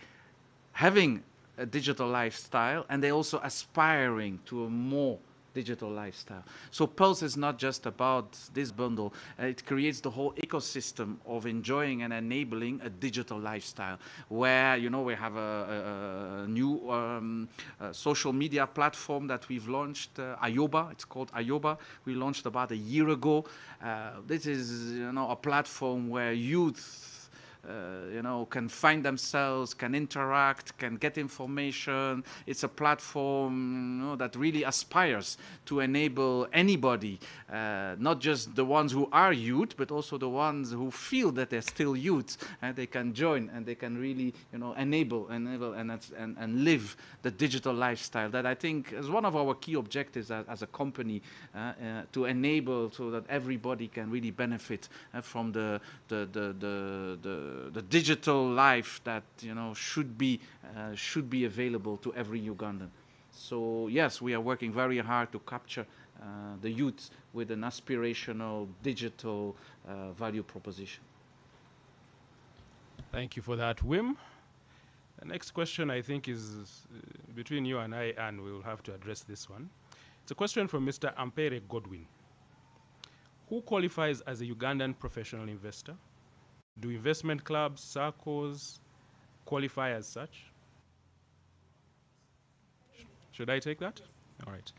having a digital lifestyle, and they're also aspiring to a more digital lifestyle. So Pulse is not just about this bundle. It creates the whole ecosystem of enjoying and enabling a digital lifestyle, where, you know, we have a new social media platform that we've launched, Ayoba. It's called Ayoba. We launched about a year ago. This is, you know, a platform where youth you know, can find themselves, can interact, can get information. It's a platform, you know, that really aspires to enable anybody, not just the ones who are youth, but also the ones who feel that they're still youth, and they can join and they can really, you know, enable and live the digital lifestyle that I think is one of our key objectives as a company, to enable so that everybody can really benefit from the digital life that, you know, should be available to every Ugandan. So yes, we are working very hard to capture the youth with an aspirational digital value proposition. Thank you for that, Wim. The next question, I think, is between you and I, and we'll have to address this one. It's a question from Mr. Ampere Godwin. Who qualifies as a Ugandan professional investor? Do investment clubs, circles qualify as such? Should I take that? All right.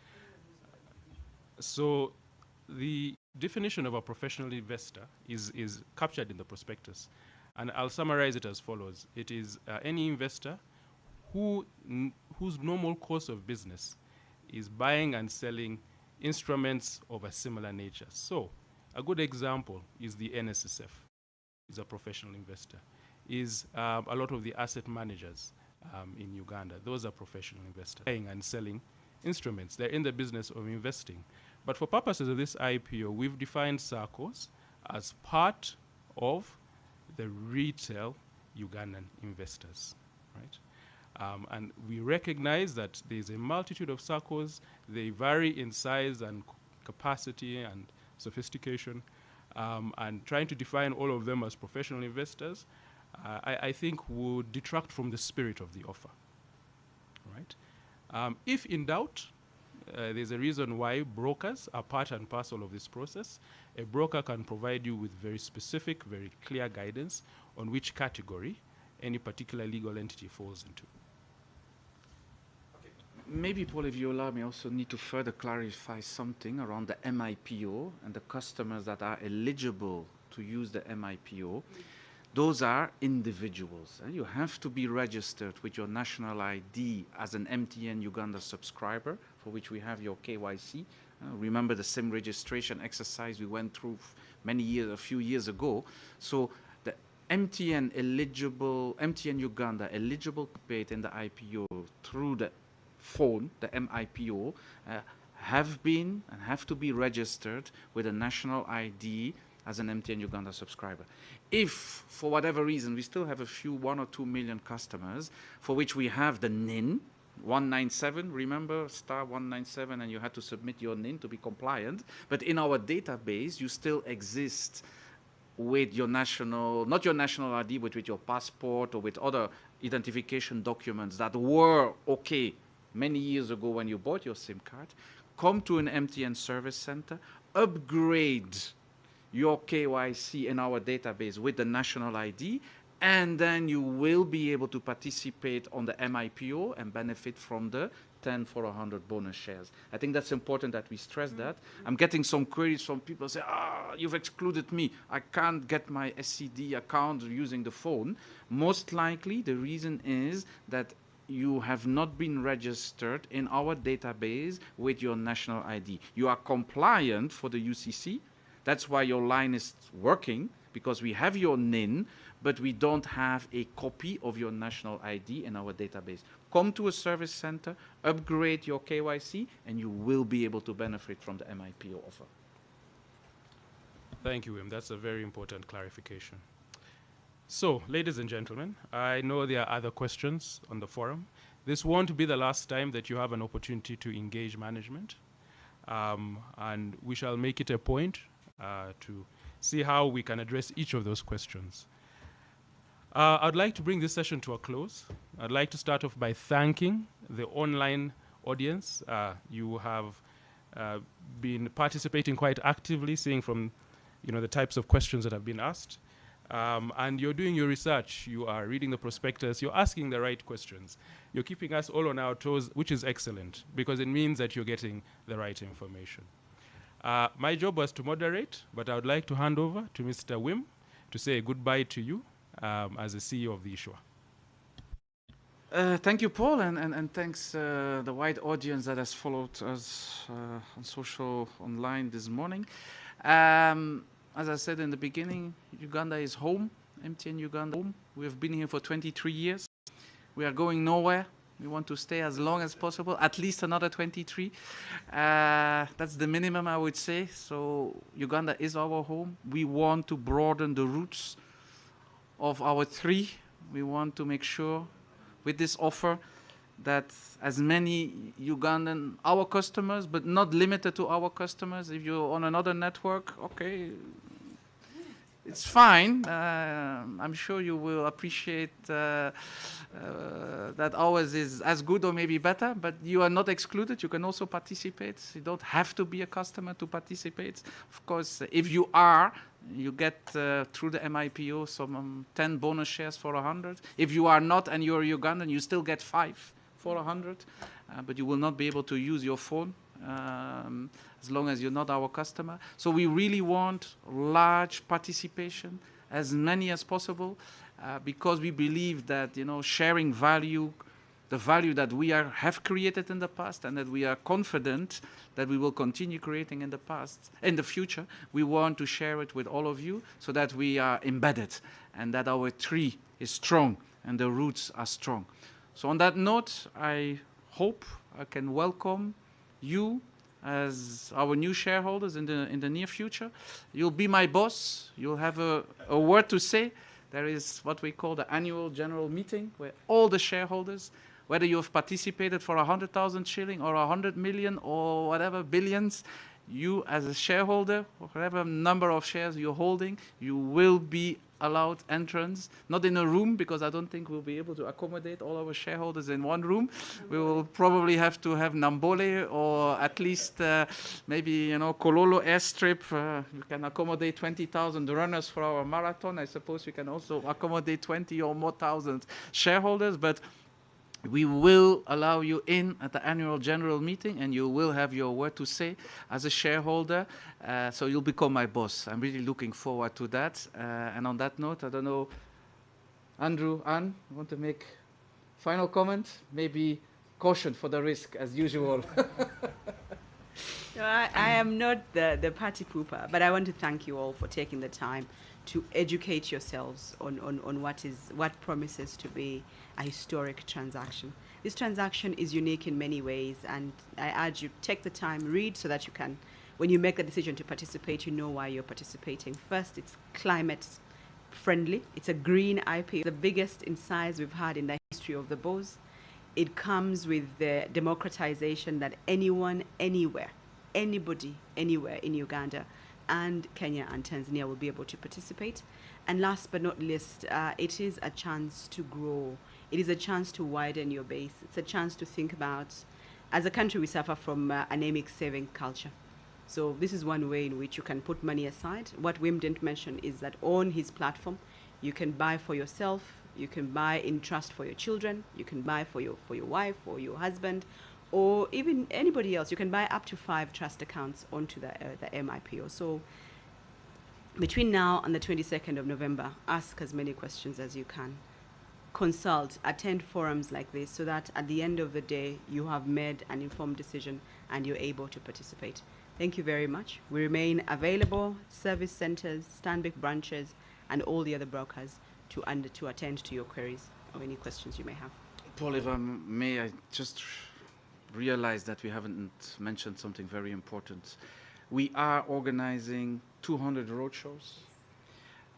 So the definition of a professional investor is captured in the prospectus. And I'll summarize it as follows. It is any investor whose normal course of business is buying and selling instruments of a similar nature. So a good example is the NSSF. Is a professional investor. Is a lot of the asset managers in Uganda. Those are professional investors. Buying and selling instruments. They're in the business of investing. But for purposes of this IPO, we've defined SACCOs as part of the retail Ugandan investors, right? And we recognize that there's a multitude of SACCOs. They vary in size and capacity and sophistication. And trying to define all of them as professional investors, I think would detract from the spirit of the offer, right? If in doubt, there's a reason why brokers are part and parcel of this process. A broker can provide you with very specific, very clear guidance on which category any particular legal entity falls into. Maybe, Paul, if you allow me, I also need to further clarify something around the MIPO and the customers that are eligible to use the MIPO. Those are individuals. You have to be registered with your national ID as an MTN Uganda subscriber, for which we have your KYC. Remember the SIM registration exercise we went through a few years ago. So the MTN Uganda eligible to participate in the IPO through the phone, the MIPO, have been and have to be registered with a national ID as an MTN Uganda subscriber. If, for whatever reason, we still have 1 or 2 million customers for which we have the NIN, 197, remember, star 197, and you had to submit your NIN to be compliant, but in our database, you still exist with your national, not your national ID, but with your passport or with other identification documents that were okay many years ago when you bought your SIM card. Come to an MTN service center, upgrade your KYC in our database with the national ID, and then you will be able to participate on the MIPO and benefit from the 10 for 100 bonus shares. I think that's important that we stress that. I'm getting some queries from people say, you've excluded me. I can't get my SCD account using the phone. Most likely the reason is that you have not been registered in our database with your national ID. You are compliant for the UCC. That's why your line is working, because we have your NIN, but we don't have a copy of your national ID in our database. Come to a service center, upgrade your KYC, and you will be able to benefit from the MIPO offer. Thank you, Wim. That's a very important clarification. So, ladies and gentlemen, I know there are other questions on the forum. This won't be the last time that you have an opportunity to engage management. And we shall make it a point to see how we can address each of those questions. I'd like to bring this session to a close. I'd like to start off by thanking the online audience. You have been participating quite actively, seeing from the types of questions that have been asked. And you're doing your research. You are reading the prospectus. You're asking the right questions. You're keeping us all on our toes, which is excellent, because it means that you're getting the right information. My job was to moderate, but I would like to hand over to Mr. Wim to say goodbye to you as the CEO of the issuer. Thank you, Paul, and thanks the wide audience that has followed us on social online this morning. As I said in the beginning, Uganda is home, MTN Uganda home. We have been here for 23 years. We are going nowhere. We want to stay as long as possible, at least another 23. That's the minimum, I would say. So Uganda is our home. We want to broaden the roots of our three. We want to make sure with this offer that as many Ugandan, our customers, but not limited to our customers. If you're on another network, okay, it's fine. I'm sure you will appreciate that ours is as good or maybe better, but you are not excluded. You can also participate. You don't have to be a customer to participate. Of course, if you are, you get through the MIPO some 10 bonus shares for 100. If you are not and you're Ugandan, you still get 5 for 100, but you will not be able to use your phone as long as you're not our customer. So we really want large participation, as many as possible, because we believe that sharing value, the value that we have created in the past, and that we are confident that we will continue creating in the future. We want to share it with all of you so that we are embedded and that our tree is strong and the roots are strong. So on that note, I hope I can welcome you as our new shareholders in the near future. You'll be my boss. You'll have a word to say. There is what we call the annual general meeting where all the shareholders, whether you have participated for 100,000 shilling or 100 million or whatever billions, you as a shareholder, whatever number of shares you're holding, you will be allowed entrance, not in a room, because I don't think we'll be able to accommodate all our shareholders in one room. We will probably have to have Nambole or at least maybe, Kololo airstrip. We can accommodate 20,000 runners for our marathon. I suppose we can also accommodate 20 or more thousand shareholders, but we will allow you in at the annual general meeting, and you will have your word to say as a shareholder. So you'll become my boss. I'm really looking forward to that. And on that note, I don't know, Andrew, Anne, you want to make final comment? Maybe caution for the risk, as usual. No, I am not the party pooper, but I want to thank you all for taking the time to educate yourselves on what promises to be a historic transaction. This transaction is unique in many ways, and I urge you, take the time, read, so that you can, when you make the decision to participate, you know why you're participating. First, it's climate friendly. It's a green IPO, the biggest in size we've had in the history of the BOS. It comes with the democratization that anyone, anywhere, anybody, anywhere in Uganda and Kenya and Tanzania will be able to participate. And last but not least, it is a chance to grow. It is a chance to widen your base. It's a chance to think about, as a country, we suffer from anemic saving culture. So this is one way in which you can put money aside. What Wim didn't mention is that on his platform, you can buy for yourself, you can buy in trust for your children, you can buy for your wife or your husband, or even anybody else. You can buy up to 5 trust accounts onto the MIPO. So between now and the 22nd of November, ask as many questions as you can. consult, attend forums like this so that at the end of the day, you have made an informed decision and you're able to participate. Thank you very much. We remain available, service centers, Stanbic branches, and all the other brokers to attend to your queries or any questions you may have. Paul, if I may, I just realized that we haven't mentioned something very important. We are organizing 200 roadshows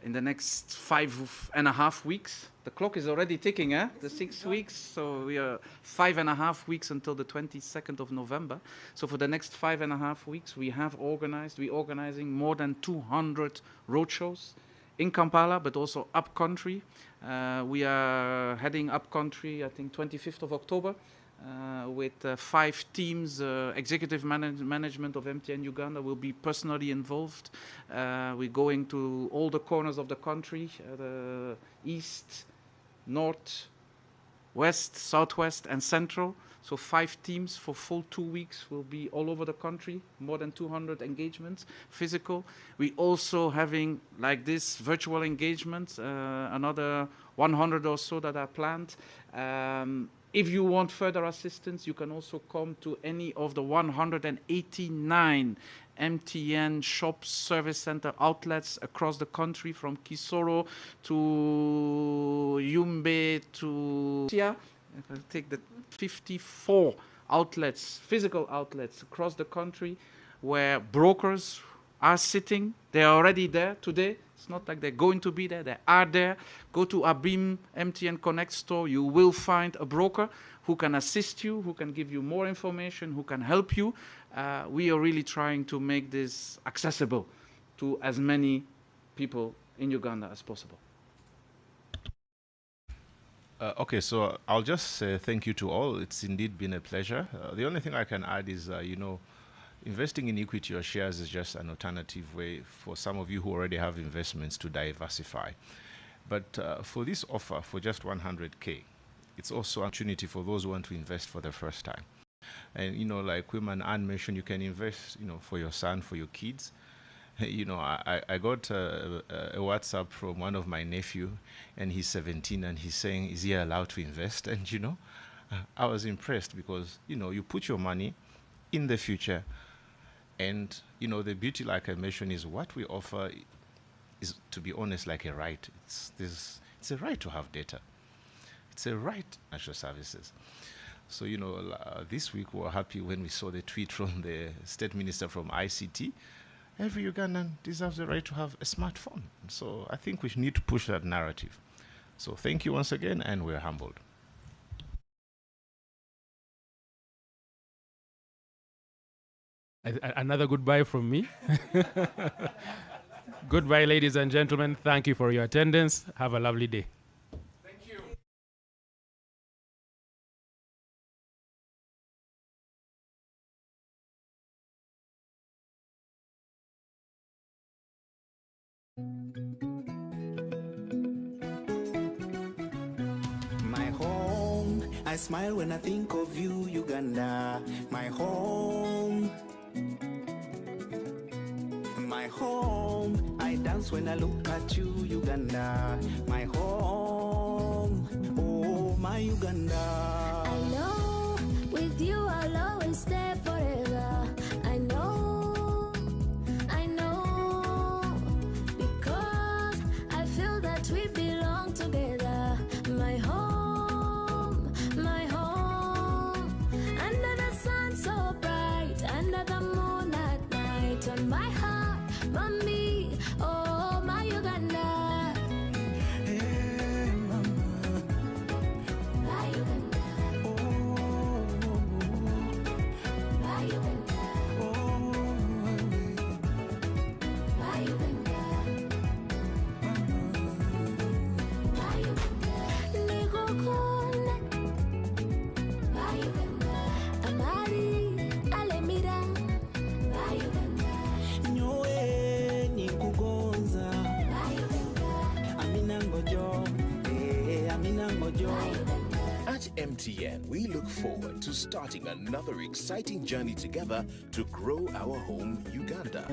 in the next 5.5 weeks. The clock is already ticking, eh? The 6 weeks. So we are 5.5 weeks until the 22nd of November. So for the next 5.5 weeks, we're organizing more than 200 roadshows in Kampala, but also up country. We are heading up country, I think 25th of October, with 5 teams. Executive management of MTN Uganda will be personally involved. We're going to all the corners of the country, the east, north, west, southwest, and central. So 5 teams for full 2 weeks will be all over the country, more than 200 engagements, physical. We also having, like this, virtual engagements, another 100 or so that are planned. If you want further assistance, you can also come to any of the 189 MTN shop service center outlets across the country, from Kisoro to Yumbe to Sia. If I take the 54 outlets, physical outlets across the country, where brokers are sitting. They are already there today. It's not like they're going to be there. They are there. Go to Abim MTN Connect store. You will find a broker who can assist you, who can give you more information, who can help you. We are really trying to make this accessible to as many people in Uganda as possible. Okay, so I'll just say thank you to all. It's indeed been a pleasure. The only thing I can add is, investing in equity or shares is just an alternative way for some of you who already have investments to diversify. But for this offer, for just 100K, it's also an opportunity for those who want to invest for the first time. And, like Women Ann mentioned, you can invest, for your son, for your kids. I got a WhatsApp from one of my nephew, and he's 17, and he's saying, is he allowed to invest? And, I was impressed because, you put your money in the future. And, the beauty, like I mentioned, is what we offer is, to be honest, like a right. It's a right to have data. It's a right to financial services. So, this week we were happy when we saw the tweet from the state minister from ICT. Every Ugandan deserves the right to have a smartphone. So I think we need to push that narrative. So thank you once again, and we're humbled. Another goodbye from me. Goodbye, ladies and gentlemen. Thank you for your attendance. Have a lovely day. Thank you. My home, I smile when I think of you, Uganda. My home. My home, I dance when I look at you, Uganda. My home, oh my Uganda. I know with you I'll always stay forever. I know, because I feel that we belong together. My home, under the sun so bright, under the moon at night, on my heart, mommy, oh my Uganda. Hey, mama. My Uganda, my Uganda, my Uganda, my Uganda. Nigokone, my Uganda. Amari, alemira, my Uganda, Nyoe ni kugonza. my Uganda, Amina ngojo, Amina ngojo. my Uganda. At MTN, we look forward to starting another exciting journey together to grow our home, Uganda.